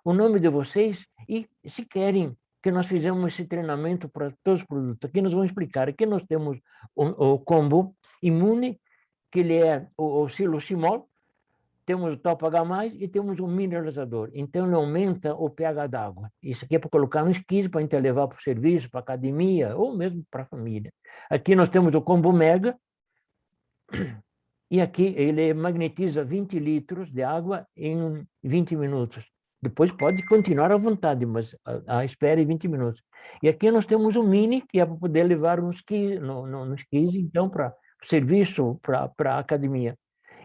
S1: o nome de vocês e, se querem que nós fizemos esse treinamento para todos os produtos. Aqui nós vamos explicar. Aqui nós temos o combo imune, que ele é o siloximol, temos o Topagás e temos um mineralizador. Então, ele aumenta o pH d'água. Isso aqui é para colocar no esquise, para a gente levar para o serviço, para a academia, ou mesmo para a família. Aqui nós temos o combo mega, e aqui ele magnetiza 20 litros de água em 20 minutos. Depois pode continuar à vontade, mas a espera é 20 minutos. E aqui nós temos o mini, que é para poder levar no esquise, então, para o serviço, para a academia.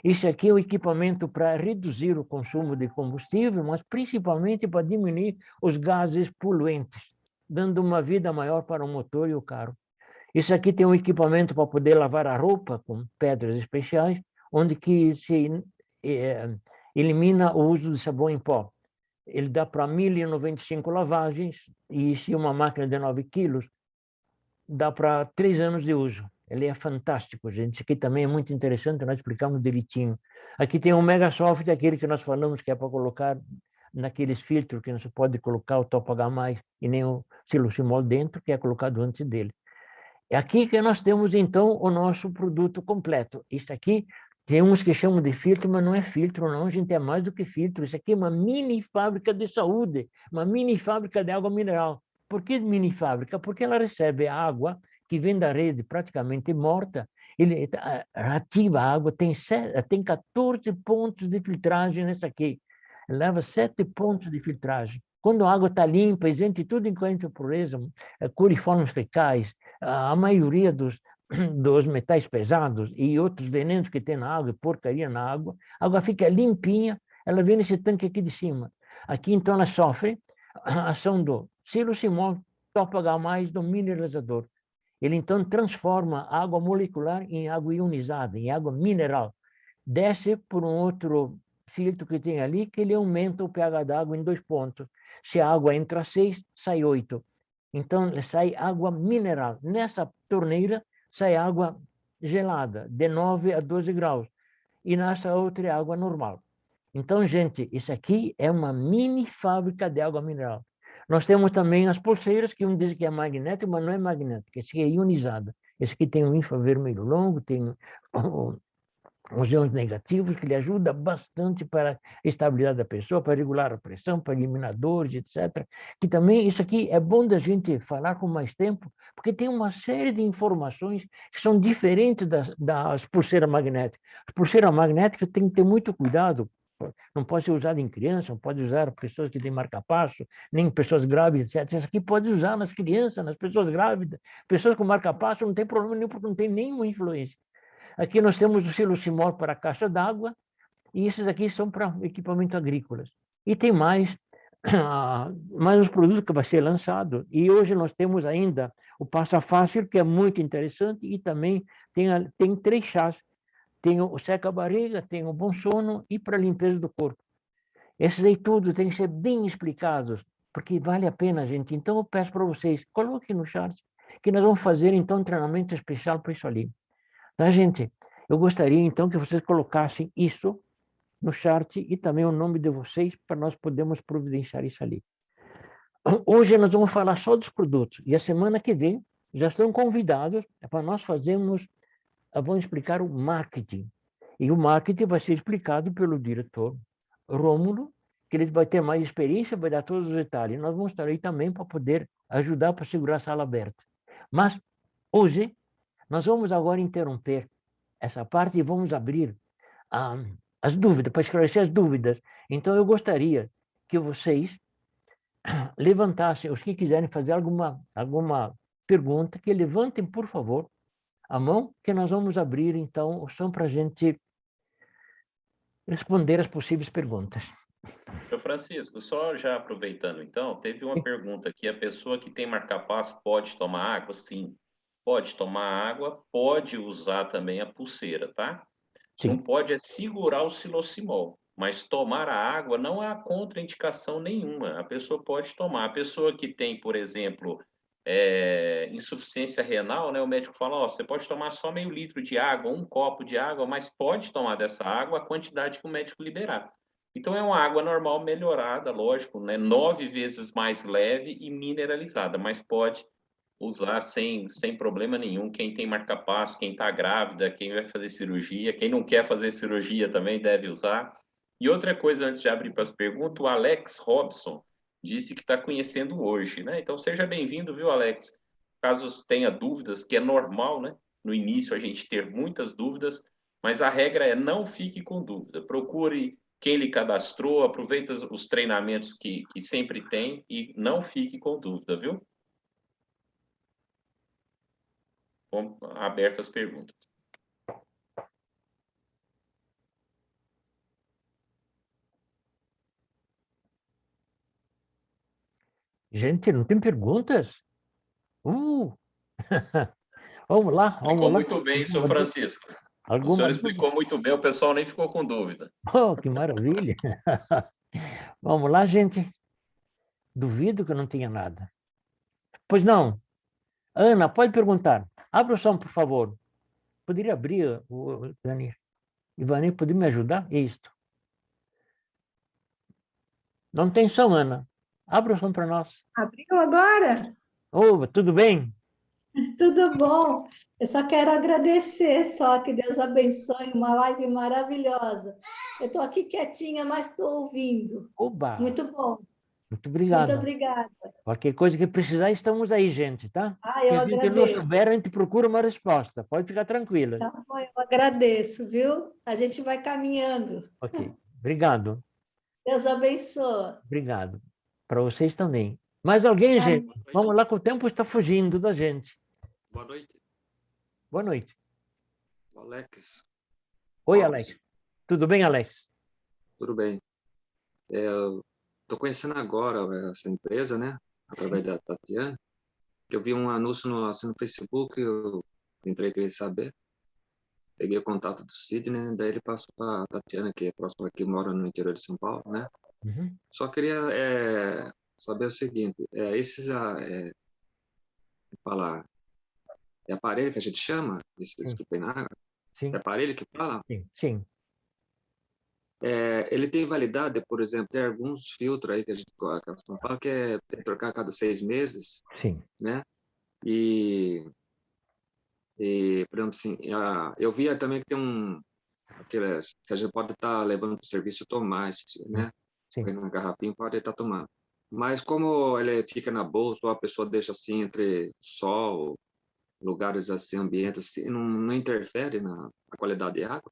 S1: Isso aqui é o equipamento para reduzir o consumo de combustível, mas principalmente para diminuir os gases poluentes, dando uma vida maior para o motor e o carro. Isso aqui tem um equipamento para poder lavar a roupa com pedras especiais, onde que se elimina o uso de sabão em pó. Ele dá para 1.095 lavagens, e se uma máquina de 9 quilos, dá para 3 anos de uso. Ele é fantástico, gente. Isso aqui também é muito interessante, nós explicamos direitinho. Aqui tem um Megasoft, aquele que nós falamos que é para colocar naqueles filtros que não se pode colocar o Topagás e nem o siloximol dentro, que é colocado antes dele. É aqui que nós temos, então, o nosso produto completo. Isso aqui, tem uns que chamam de filtro, mas não é filtro, não, gente, é mais do que filtro. Isso aqui é uma mini fábrica de saúde, uma mini fábrica de água mineral. Por que mini fábrica? Porque ela recebe a água que vem da rede praticamente morta, ele ativa a água, tem 14 pontos de filtragem nessa aqui. Leva 7 pontos de filtragem. Quando a água está limpa, isenta de tudo enquanto impureza, coliformes fecais, a maioria dos metais pesados e outros venenos que tem na água, porcaria na água, a água fica limpinha, ela vem nesse tanque aqui de cima. Aqui, então, ela sofre a ação do siloximol, Topagás, do mineralizador. Ele, então, transforma a água molecular em água ionizada, em água mineral. Desce por um outro filtro que tem ali, que ele aumenta o pH da água em 2 pontos. Se a água entra 6, sai 8. Então, sai água mineral. Nessa torneira, sai água gelada, de 9 a 12 graus. E nessa outra é água normal. Então, gente, isso aqui é uma mini fábrica de água mineral. Nós temos também as pulseiras, que um diz que é magnético, mas não é magnético. Esse aqui é ionizado. Esse aqui tem um infravermelho longo, tem os íons negativos, que lhe ajuda bastante para a estabilidade da pessoa, para regular a pressão, para eliminar dores, etc. Que também, isso aqui é bom da gente falar com mais tempo, porque tem uma série de informações que são diferentes das pulseiras magnéticas. As pulseiras magnéticas tem que ter muito cuidado, não pode ser usado em criança, não pode usar pessoas que têm marca-passo, nem pessoas grávidas, etc. Isso aqui pode usar nas crianças, nas pessoas grávidas. Pessoas com marca-passo não tem problema nenhum, porque não tem nenhuma influência. Aqui nós temos o silosimol para a caixa d'água, e esses aqui são para equipamentos agrícolas. E tem mais os produtos que vai ser lançado. E hoje nós temos ainda o Passa Fácil, que é muito interessante, e também tem 3 chás. Tem o seca-barriga, tem o bom sono e para limpeza do corpo. Esses aí tudo tem que ser bem explicados, porque vale a pena, gente. Então eu peço para vocês, coloquem no chat, que nós vamos fazer então um treinamento especial para isso ali. Tá, gente? Eu gostaria então que vocês colocassem isso no chat e também o nome de vocês para nós podermos providenciar isso ali. Hoje nós vamos falar só dos produtos e a semana que vem já estão convidados para nós fazermos, vamos explicar o marketing. E o marketing vai ser explicado pelo diretor Rômulo, que ele vai ter mais experiência, vai dar todos os detalhes. Nós vamos estar aí também para poder ajudar para segurar a sala aberta. Mas hoje nós vamos agora interromper essa parte e vamos abrir as dúvidas, para esclarecer as dúvidas. Então, eu gostaria que vocês levantassem, os que quiserem fazer alguma pergunta, que levantem, por favor, a mão, que nós vamos abrir, então, o som para a gente responder as possíveis perguntas.
S2: Seu Francisco, só já aproveitando, então, teve uma pergunta aqui, a pessoa que tem marca-passo pode tomar água? Sim, pode tomar água, pode usar também a pulseira, tá?
S1: Sim.
S2: Não pode segurar o silosimol, mas tomar a água não há contraindicação nenhuma. A pessoa pode tomar. A pessoa que tem, por exemplo, insuficiência renal, né? O médico fala, ó, você pode tomar só meio litro de água, 1 copo de água, mas pode tomar dessa água a quantidade que o médico liberar. Então, é uma água normal melhorada, lógico, né? 9 vezes mais leve e mineralizada, mas pode usar sem problema nenhum. Quem tem marca-passo, quem está grávida, quem vai fazer cirurgia, quem não quer fazer cirurgia também deve usar. E outra coisa, antes de abrir para as perguntas, o Alex Robson disse que está conhecendo hoje, né? Então, seja bem-vindo, viu, Alex? Caso tenha dúvidas, que é normal, né? No início a gente ter muitas dúvidas, mas a regra é não fique com dúvida. Procure quem lhe cadastrou, aproveita os treinamentos que sempre tem e não fique com dúvida, viu? Abertas as perguntas.
S1: Gente, não tem perguntas? Vamos lá,
S2: Explicou muito bem, senhor Francisco. O senhor explicou muito bem, o pessoal nem ficou com dúvida.
S1: Oh, que maravilha! Vamos lá, gente. Duvido que não tenha nada. Pois não. Ana, pode perguntar. Abra o som, por favor. Poderia abrir, Ivani? Ivani, poderia me ajudar? É isto. Não tem som, Ana. Abra o som para nós.
S5: Abriu agora?
S1: Oh, tudo bem?
S5: Tudo bom. Eu só quero agradecer, só que Deus abençoe, uma live maravilhosa. Eu estou aqui quietinha, mas estou ouvindo.
S1: Oba!
S5: Muito bom.
S1: Muito obrigado.
S5: Muito obrigada.
S1: Qualquer coisa que precisar, estamos aí, gente, tá?
S5: Ah, eu
S1: Se a gente não
S5: agradeço.
S1: souber, a gente procura uma resposta. Pode ficar tranquila.
S5: Tá bom, eu agradeço, viu? A gente vai caminhando.
S1: Ok. Obrigado.
S5: Deus abençoe.
S1: Obrigado. Para vocês também. Mais alguém, gente? Vamos lá, que o tempo está fugindo da gente.
S6: Boa noite.
S1: Boa noite.
S6: Alex.
S1: Oi, Alex. Tudo bem, Alex?
S6: Tudo bem. Eu estou conhecendo agora essa empresa, né? Através da Tatiana. Eu vi um anúncio no Facebook, eu entrei querer saber. Peguei o contato do Sidney, daí ele passou para a Tatiana, que é próxima aqui, mora no interior de São Paulo, né?
S1: Uhum.
S6: Só queria saber o seguinte, falar, é aparelho que a gente chama, esses que põe na água?
S1: Sim.
S6: É aparelho que fala?
S1: Sim, sim.
S6: Ele tem validade, por exemplo, tem alguns filtros aí que a gente fala que é trocar a cada 6 meses,
S1: Sim.
S6: né? E por exemplo, assim, eu via também que tem aqueles que a gente pode estar levando para o serviço tomar, né?
S1: Sim.
S6: Na garrafinha pode estar tomando. Mas como ele fica na bolsa, ou a pessoa deixa assim entre sol, lugares assim, ambientes assim, não interfere na qualidade de água?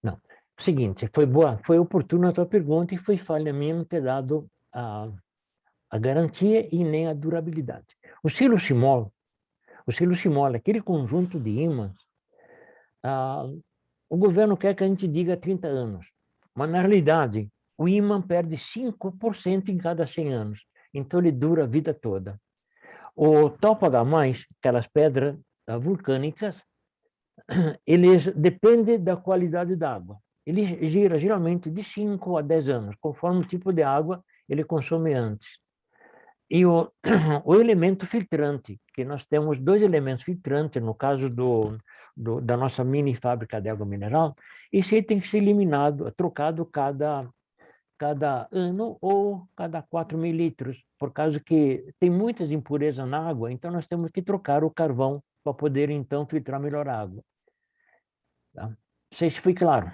S1: Não. seguinte, foi boa, foi oportuna a tua pergunta e foi falha minha não ter dado a garantia e nem a durabilidade. O siloximol, aquele conjunto de ímãs, o governo quer que a gente diga 30 anos, mas na realidade o ímã perde 5% em cada 100 anos, então ele dura a vida toda. O Toph-H+, aquelas pedras vulcânicas, eles dependem da qualidade da água. Ele gira geralmente de 5 a 10 anos, conforme o tipo de água ele consome antes. E o elemento filtrante, que nós temos 2 elementos filtrantes, no caso da nossa mini fábrica de água mineral, esse aí tem que ser eliminado, trocado cada ano ou cada 4.000 litros, por causa que tem muitas impurezas na água, então nós temos que trocar o carvão para poder, então, filtrar melhor a água. Tá? Não sei se foi claro.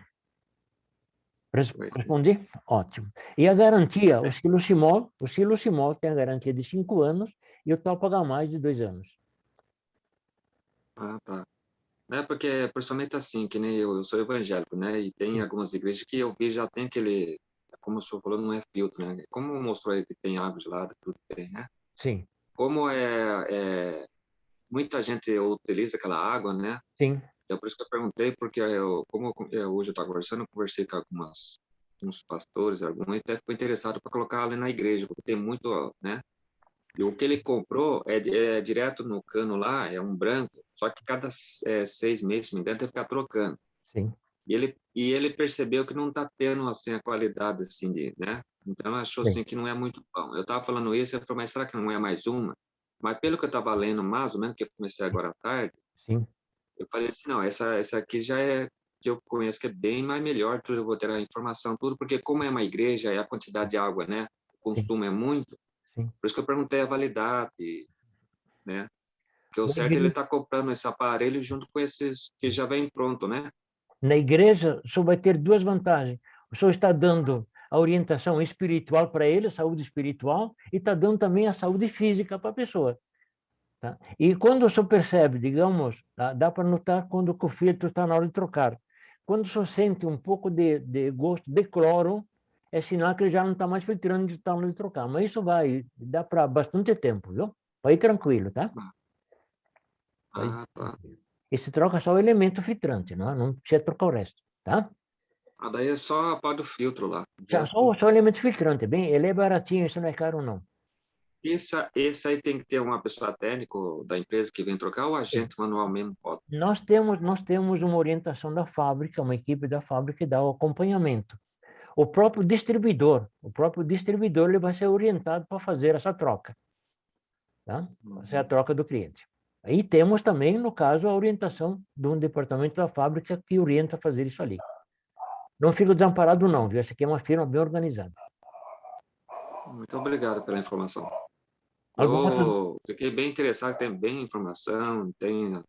S1: Respondi? Ótimo. E a garantia, o siloximol tem a garantia de 5 anos e o Toph-H+ de 2 anos.
S6: Ah, tá. É porque, principalmente assim, que nem eu sou evangélico, né? E tem algumas igrejas que eu vi já tem aquele, como o senhor falou, não é filtro, né? Como mostrou aí que tem água gelada, tudo tem, né?
S1: Sim,
S6: Como muita gente utiliza aquela água, né?
S1: sim,
S6: Então, por isso que eu perguntei, porque hoje eu estava conversando, eu conversei com uns pastores, alguns, e até ficou interessado para colocar ali na igreja, porque tem muito, né? E o que ele comprou é direto no cano lá, é um branco, só que cada 6 meses, se não me engano, tem que ficar trocando.
S1: sim.
S6: E ele percebeu que não está tendo assim a qualidade assim né? Então achou
S1: Sim.
S6: assim que não é muito bom. Eu estava falando isso, ele falou, mas será que não é mais uma? Mas pelo que eu estava lendo, mais ou menos que eu comecei agora à tarde,
S1: Sim.
S6: eu falei assim, não, essa aqui já é que eu conheço que é bem mais melhor, tudo eu vou ter a informação tudo, porque como é uma igreja, e a quantidade de água, né? O
S1: Sim.
S6: consumo é muito.
S1: Sim.
S6: Por isso que eu perguntei a validade, né? Porque o
S1: Na
S6: certo é ele
S1: igreja,
S6: está comprando esse aparelho junto com esses que já vem pronto, né?
S1: na igreja, o senhor vai ter 2 vantagens. O senhor está dando a orientação espiritual para ele, a saúde espiritual, e está dando também a saúde física para a pessoa. Tá? E quando o senhor percebe, digamos, dá para notar quando o filtro está na hora de trocar. Quando o senhor sente um pouco de gosto de cloro, é sinal que ele já não está mais filtrando e está na hora de trocar. Mas isso vai, dá para bastante tempo, viu? Vai ir tranquilo, tá?
S6: Ah, tá.
S1: E se troca só o elemento filtrante, não precisa trocar o resto, tá?
S6: Ah, daí é só apaga o filtro lá. O
S1: Só o elemento filtrante, bem, ele é baratinho, isso não é caro, não.
S6: Esse aí tem que ter uma pessoa técnico da empresa que vem trocar ou a gente manual mesmo pode?
S1: Nós temos uma orientação da fábrica, uma equipe da fábrica que dá o acompanhamento. O próprio distribuidor ele vai ser orientado para fazer essa troca, tá? Essa é a troca do cliente. Aí temos também, no caso, a orientação de um departamento da fábrica que orienta a fazer isso ali. Não fico desamparado, não, viu? Essa aqui é uma firma bem organizada.
S6: Muito obrigado pela informação.
S1: Alguma outra?
S6: Eu fiquei bem interessado, tem bem informação, tem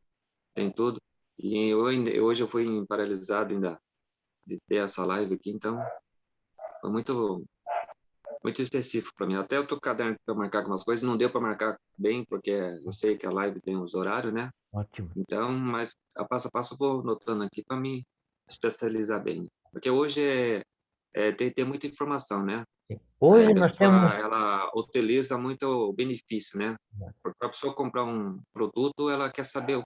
S6: tudo. E hoje eu fui paralisado ainda de ter essa live aqui, então foi muito específico para mim. Até eu tô com o caderno para marcar algumas coisas, não deu para marcar bem, porque eu sei que a live tem os horários, né?
S1: Ótimo.
S6: Então, mas a passo a passo eu vou notando aqui para me especializar bem. Porque hoje tem muita informação, né? Aí a
S1: Hoje nós temos...
S6: pessoa, ela utiliza muito o benefício, né? Porque para a pessoa comprar um produto, ela quer saber,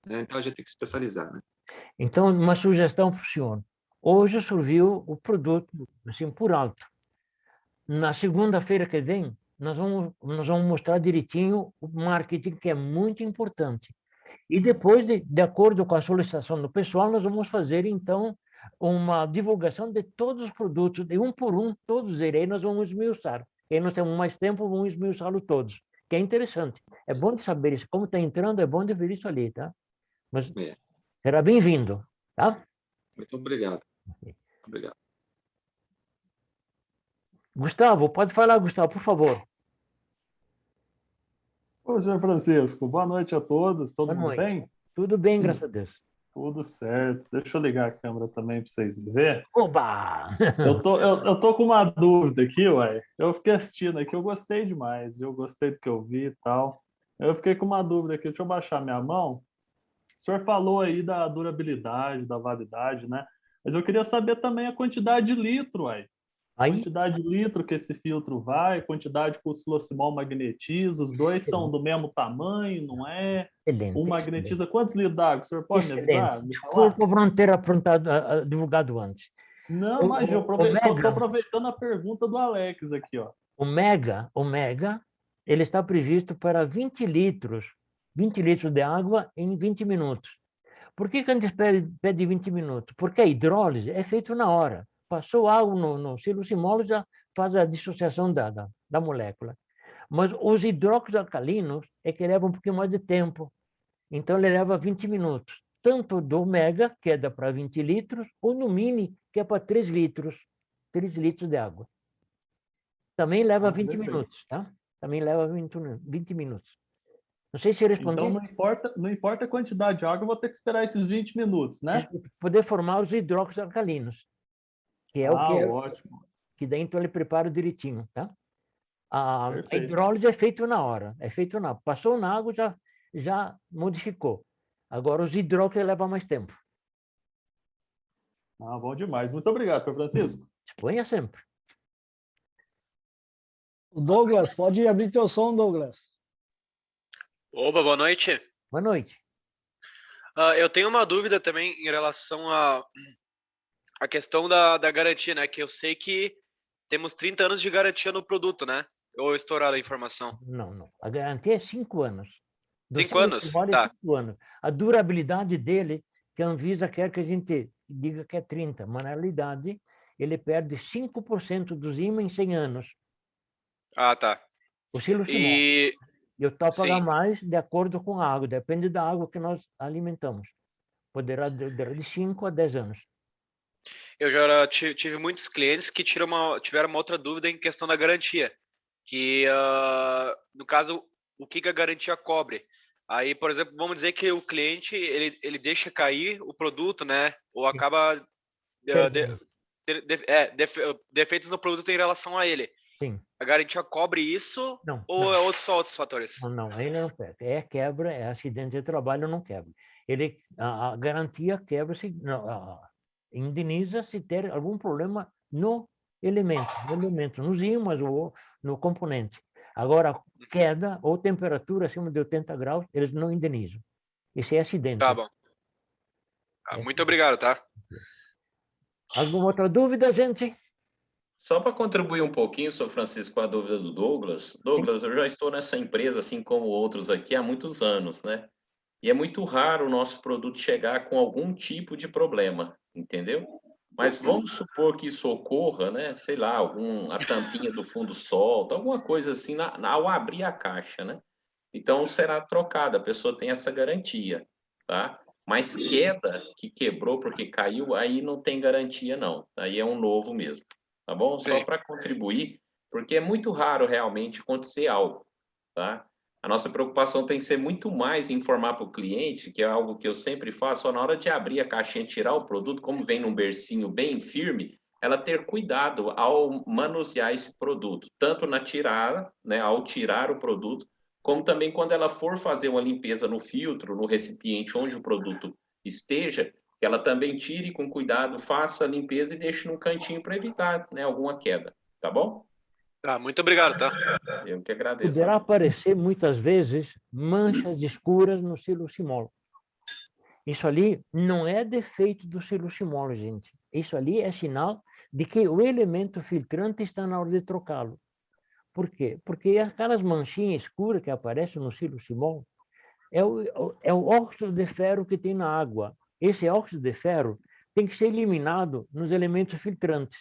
S6: né? Então a gente tem que se especializar, né?
S1: Então, uma sugestão para o senhor. Hoje o senhor viu o produto, assim, por alto. Na segunda-feira que vem, nós vamos mostrar direitinho o marketing, que é muito importante. E depois, de acordo com a solicitação do pessoal, nós vamos fazer, então, uma divulgação de todos os produtos, de um por um, todos eles. Aí nós vamos esmiuçar. E aí nós temos mais tempo, vamos esmiuçá-los todos. Que é interessante. É bom de saber isso. Como está entrando, é bom de ver isso ali, tá? Mas
S6: É.
S1: será bem-vindo, tá?
S6: Muito obrigado. Obrigado.
S1: Gustavo, pode falar, Gustavo, por favor.
S7: Ô, senhor Francisco, boa noite a todos. Todo
S1: Boa
S7: mundo
S1: noite.
S7: bem?
S1: Tudo bem, graças a Deus.
S7: Tudo certo. Deixa eu ligar a câmera também para vocês me verem.
S1: Oba!
S7: Eu tô com uma dúvida aqui, ué. Eu fiquei assistindo aqui, eu gostei demais. Eu gostei do que eu vi e tal. Eu fiquei com uma dúvida aqui. Deixa eu baixar minha mão. O senhor falou aí da durabilidade, da validade, né? Mas eu queria saber também a quantidade de litro, uai.
S1: Aí,
S7: Quantidade de litro que esse filtro vai, quantidade que o silocimol magnetiza, os dois são do mesmo tamanho, não é?
S1: excelente,
S7: Um
S1: excelente.
S7: magnetiza quantos litros d'água? O senhor pode me avisar? Me falar?
S1: Desculpa por não ter divulgado antes.
S7: Não, mas eu
S1: O
S7: estou aproveitando a pergunta do Alex aqui, ó.
S1: O Mega, ele está previsto para 20 litros de água em 20 minutos. Por que a gente pede 20 minutos? Porque a hidrólise é feita na hora. Passou água no silocimol, já faz a dissociação da molécula. Mas os hidróxidos alcalinos é que levam um pouquinho mais de tempo. Então, ele leva 20 minutos. Tanto do Mega, que é para 20 litros, ou no Mini, que é para 3 litros. 3 litros de água. Também leva 20
S7: perfeito.
S1: minutos, tá? Também leva 20 minutos. Não sei se eu respondi.
S7: Então, não importa a quantidade de água, eu vou ter que esperar esses 20 minutos, né?
S1: Poder formar os hidróxidos alcalinos, que é o que
S7: ótimo.
S1: que daí então ele prepara direitinho, tá? A
S7: Perfeito.
S1: hidrólise é feito na hora, passou na água, já modificou. Agora os hidróxidos levam mais tempo.
S7: Bom demais. Muito obrigado, senhor Francisco.
S1: Exponha sempre.
S8: O Douglas, pode abrir teu som, Douglas.
S9: Oba, boa noite.
S1: Boa noite.
S9: Eu tenho uma dúvida também em relação à questão da garantia, né? Que eu sei que temos 30 anos de garantia no produto, né? Ou estourada a informação?
S1: Não. A garantia é 5 anos.
S9: 5 anos? Tá.
S1: 5 anos. A durabilidade dele, que a Anvisa quer que a gente diga que é 30, mas na realidade ele perde 5% dos ímãs em 100 anos.
S9: Ah, tá.
S1: O silocimol.
S9: E
S1: eu estou a pagar
S9: sim,
S1: mais de acordo com a água, depende da água que nós alimentamos. Poderá de 5 a 10 anos.
S9: eu já tive muitos clientes que tiveram uma outra dúvida em questão da garantia. Que, no caso, o que a garantia cobre? Aí, por exemplo, vamos dizer que o cliente ele deixa cair o produto, né? Ou acaba defeitos no produto em relação a ele.
S1: Sim.
S9: A garantia cobre isso?
S1: Não.
S9: Ou
S1: não.
S9: é só outros fatores?
S1: Não, ele não pega. É quebra, é acidente de trabalho, não quebra. A garantia quebra se indeniza se ter algum problema no elemento, nos ímãs ou no componente. Agora, queda ou temperatura acima de 80 graus, eles não indenizam. Esse é acidente.
S9: Tá bom. Muito obrigado, tá?
S1: Alguma outra dúvida, gente?
S2: Só para contribuir um pouquinho, Sr. Francisco, com a dúvida do Douglas. Douglas, eu já estou nessa empresa, assim como outros aqui, há muitos anos, né? E é muito raro o nosso produto chegar com algum tipo de problema, entendeu? Mas vamos supor que isso ocorra, né? Sei lá, a tampinha do fundo solta, alguma coisa assim, ao abrir a caixa, né? Então, será trocada, a pessoa tem essa garantia, tá? Mas queda que quebrou porque caiu, aí não tem garantia, não. Aí é um novo mesmo, tá bom? Só para contribuir, porque é muito raro realmente acontecer algo, tá? A nossa preocupação tem que ser muito mais informar para o cliente, que é algo que eu sempre faço, na hora de abrir a caixinha, tirar o produto, como vem num bercinho bem firme, ela ter cuidado ao manusear esse produto, tanto na tirada, né, ao tirar o produto, como também quando ela for fazer uma limpeza no filtro, no recipiente onde o produto esteja, que ela também tire com cuidado, faça a limpeza e deixe num cantinho para evitar, né, alguma queda, tá bom?
S9: Tá, muito obrigado, tá?
S2: Eu que agradeço.
S1: Poderá aparecer muitas vezes manchas escuras no silocimol. Isso ali não é defeito do silocimol, gente. Isso ali é sinal de que o elemento filtrante está na hora de trocá-lo. Por quê? Porque aquelas manchinhas escuras que aparecem no silocimol é o óxido de ferro que tem na água. Esse óxido de ferro tem que ser eliminado nos elementos filtrantes.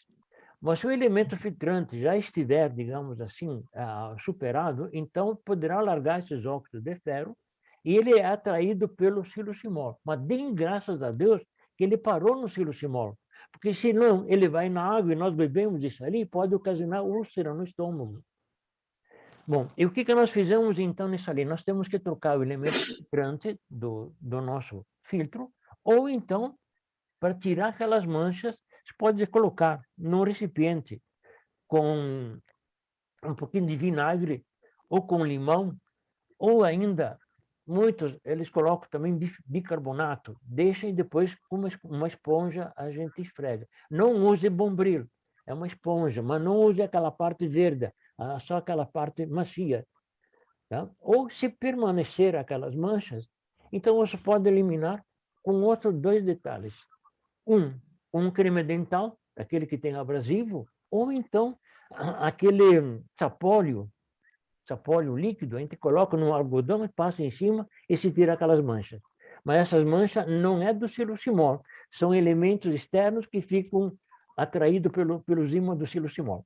S1: Mas se o elemento filtrante já estiver, digamos assim, superado, então poderá largar esses óxidos de ferro e ele é atraído pelo silocimol. Mas deem graças a Deus que ele parou no silocimol, porque senão ele vai na água e nós bebemos isso ali e pode ocasionar úlcera no estômago. Bom, e o que nós fizemos então nisso ali? Nós temos que trocar o elemento filtrante do nosso filtro, ou então, para tirar aquelas manchas, você pode colocar num recipiente com um pouquinho de vinagre, ou com limão, ou ainda muitos, eles colocam também bicarbonato, deixem e depois com uma esponja a gente esfrega. Não use Bombril, é uma esponja, mas não use aquela parte verde, só aquela parte macia. Tá? Ou se permanecer aquelas manchas, então você pode eliminar com outros 2 detalhes. Um creme dental, aquele que tem abrasivo, ou então aquele sapólio líquido, a gente coloca no algodão e passa em cima e se tira aquelas manchas. Mas essas manchas não é do silucimol, são elementos externos que ficam atraídos pelos ímãs do silucimol.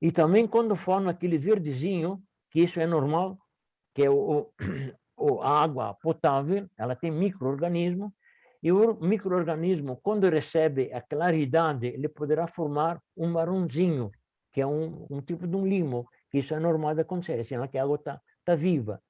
S1: E também quando forma aquele verdezinho, que isso é normal, que é a água potável, ela tem micro-organismo, e o micro-organismo, quando recebe a claridade, ele poderá formar um marronzinho, que é um tipo de um limo, que isso é normal de acontecer, senão que a água tá viva.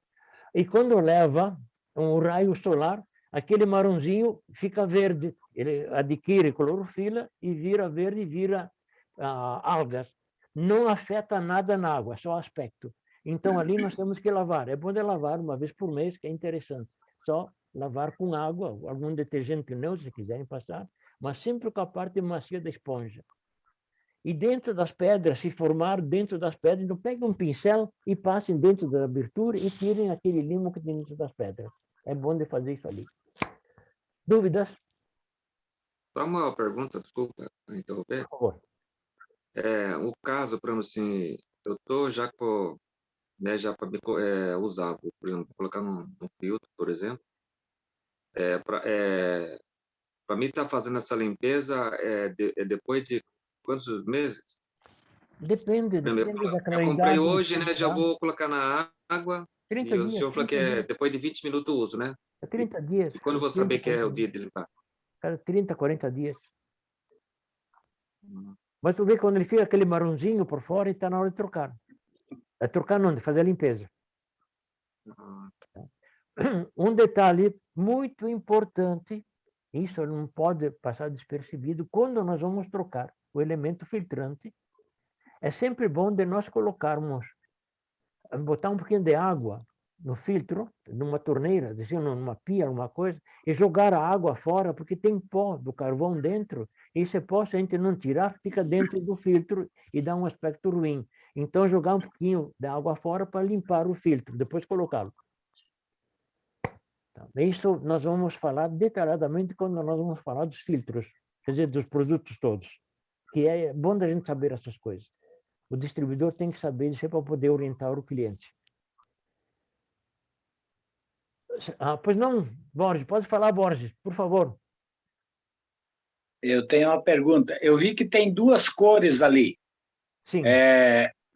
S1: E quando leva um raio solar, aquele marronzinho fica verde, ele adquire clorofila e vira verde e vira algas. Não afeta nada na água, só aspecto. Então, ali nós temos que lavar. É bom de lavar uma vez por mês, que é interessante. Só lavar com água, algum detergente neutro, se quiserem passar, mas sempre com a parte macia da esponja. E dentro das pedras, se formar dentro das pedras, então peguem um pincel e passem dentro da abertura e tirem aquele limo que tem dentro das pedras. É bom de fazer isso ali. Dúvidas?
S6: Só uma pergunta, desculpa interromper.
S1: Por favor.
S6: O caso, por exemplo, assim, eu estou já com, né, já para usar, por exemplo, colocar num filtro, por exemplo, para mim estar fazendo essa limpeza depois de quantos meses?
S1: Depende da
S6: Eu
S1: claridade.
S6: comprei hoje, né, já vou colocar na água,
S1: 30
S6: e o
S1: dias,
S6: senhor falou que
S1: 30
S6: é
S1: dias.
S6: depois de 20 minutos o uso, né?
S1: 30 dias.
S6: E quando eu vou
S1: 30,
S6: saber que é o
S1: 40
S6: dia de limpar?
S1: Cada 30, 40 dias. Mas tu vê quando ele fica aquele marronzinho por fora e está na hora de trocar. É trocar não, de fazer a limpeza. Um detalhe muito importante, isso não pode passar despercebido, quando nós vamos trocar o elemento filtrante, é sempre bom de nós colocarmos, botar um pouquinho de água no filtro, numa torneira, numa pia, alguma coisa, e jogar a água fora, porque tem pó do carvão dentro, e esse pó, se a gente não tirar, fica dentro do filtro e dá um aspecto ruim. Então, jogar um pouquinho de água fora para limpar o filtro, depois colocá-lo. Isso nós vamos falar detalhadamente quando nós vamos falar dos filtros, quer dizer, dos produtos todos, que é bom da gente saber essas coisas. O distribuidor tem que saber isso para poder orientar o cliente. Pois não, Borges, pode falar, Borges, por favor.
S10: Eu tenho uma pergunta. Eu vi que tem 2 cores ali.
S1: Sim.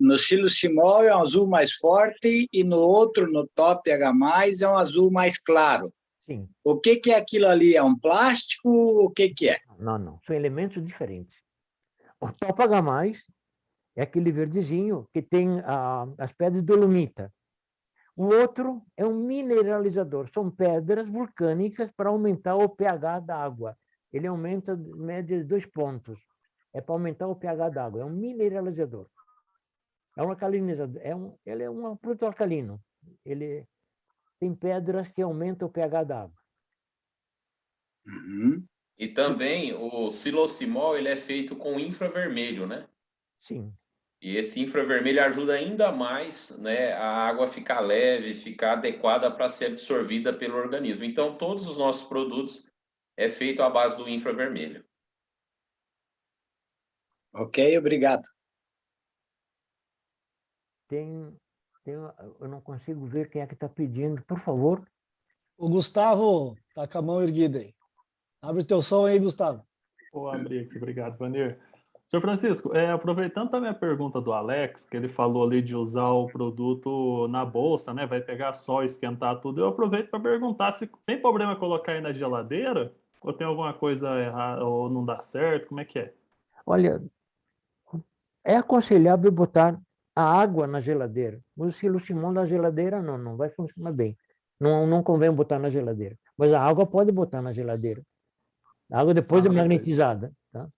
S10: No silucimol é um azul mais forte e no outro, no Top H+, é um azul mais claro.
S1: Sim.
S10: O que é aquilo ali? É um plástico? O que é?
S1: Não. São elementos diferentes. O Top H+, é aquele verdezinho que tem as pedras de dolomita. O outro é um mineralizador. São pedras vulcânicas para aumentar o pH da água. Ele aumenta em média de 2 pontos. É para aumentar o pH da água. É um mineralizador. É um alcalinizador. Ele é um produto alcalino. Ele tem pedras que aumentam o pH da água.
S10: Uhum.
S2: E também o silocimol, ele é feito com infravermelho, né?
S1: Sim.
S2: E esse infravermelho ajuda ainda mais, né, a água ficar leve, ficar adequada para ser absorvida pelo organismo. Então, todos os nossos produtos é feito à base do infravermelho.
S10: Ok, obrigado.
S1: Eu não consigo ver quem é que está pedindo, por favor.
S8: O Gustavo está com a mão erguida aí. Abre teu som aí, Gustavo.
S7: Vou abrir aqui, obrigado, Vanir. Senhor Francisco, aproveitando também a pergunta do Alex, que ele falou ali de usar o produto na bolsa, né? Vai pegar sol, esquentar tudo. Eu aproveito para perguntar se tem problema colocar aí na geladeira? Ou tem alguma coisa errada, ou não dá certo? Como é que é?
S1: Olha, é aconselhável botar a água na geladeira. O silucimol na geladeira não vai funcionar bem. Não convém botar na geladeira. Mas a água pode botar na geladeira. A água depois de magnetizada. Tá?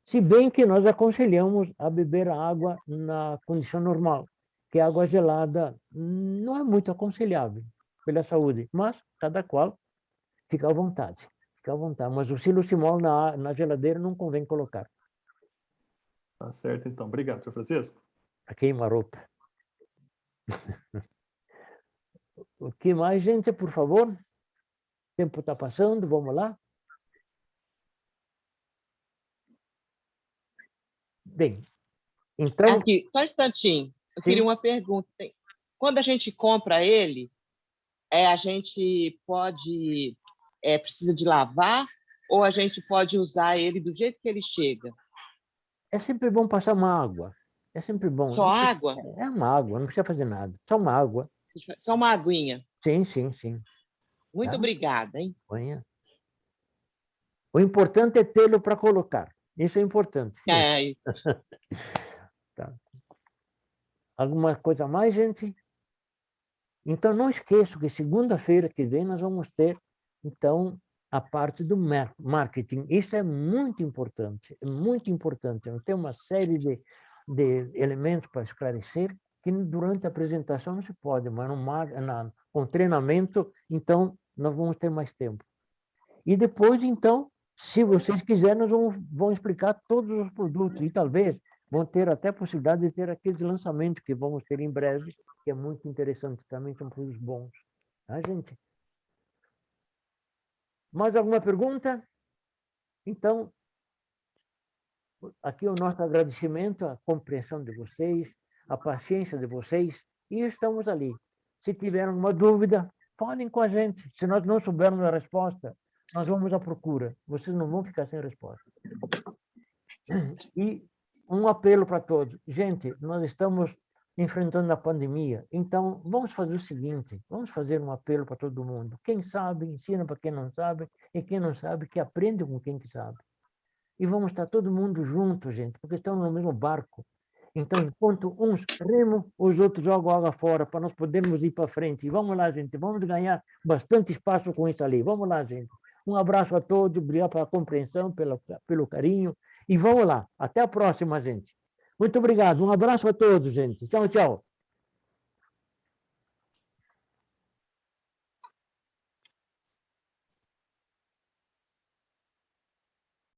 S1: Se bem que nós aconselhamos a beber a água na condição normal, que a água gelada não é muito aconselhável. pela saúde, mas cada qual fica à vontade. Fica à vontade. Mas o silosimol na geladeira não convém colocar.
S7: Tá certo, então. Obrigado, senhor Francisco.
S1: Para queimar roupa. O que mais, gente, por favor? O tempo está passando, vamos lá. Bem, então...
S11: Aqui, só um instantinho. Eu
S1: Sim.
S11: queria uma pergunta. Quando a gente compra ele, a gente precisa de lavar ou a gente pode usar ele do jeito que ele chega?
S1: É sempre bom passar uma água. É sempre bom.
S11: Só água?
S1: É uma água, não precisa fazer nada. Só uma água.
S11: Só uma aguinha?
S1: Sim, sim, sim.
S11: Muito obrigada, hein?
S1: Ponha. O importante é tê-lo para colocar. Isso é importante.
S11: É isso.
S1: Tá. Alguma coisa a mais, gente? Então, não esqueça que segunda-feira que vem nós vamos ter, então, a parte do marketing. Isso é muito importante. É muito importante. Tem uma série de elementos para esclarecer que durante a apresentação não se pode, mas com treinamento, então, nós vamos ter mais tempo. E depois, então, se vocês quiserem, nós vamos explicar todos os produtos e talvez vão ter até a possibilidade de ter aqueles lançamentos que vamos ter em breve, que é muito interessante também, são produtos bons. Tá, gente? Mais alguma pergunta? Então, aqui o nosso agradecimento, a compreensão de vocês, a paciência de vocês, e estamos ali. Se tiverem alguma dúvida, falem com a gente. Se nós não soubermos a resposta, nós vamos à procura. Vocês não vão ficar sem resposta. E um apelo para todos. Gente, nós estamos enfrentando a pandemia, então vamos fazer o seguinte, vamos fazer um apelo para todo mundo. Quem sabe, ensina para quem não sabe, e quem não sabe, que aprende com quem que sabe. E vamos estar todo mundo junto, gente, porque estamos no mesmo barco. Então, enquanto uns remam, os outros jogam água fora, para nós podermos ir para frente. E vamos lá, gente, vamos ganhar bastante espaço com isso ali. Vamos lá, gente. Um abraço a todos, obrigado pela compreensão, pelo carinho. E vamos lá. Até a próxima, gente. Muito obrigado. Um abraço a todos, gente. Tchau, tchau.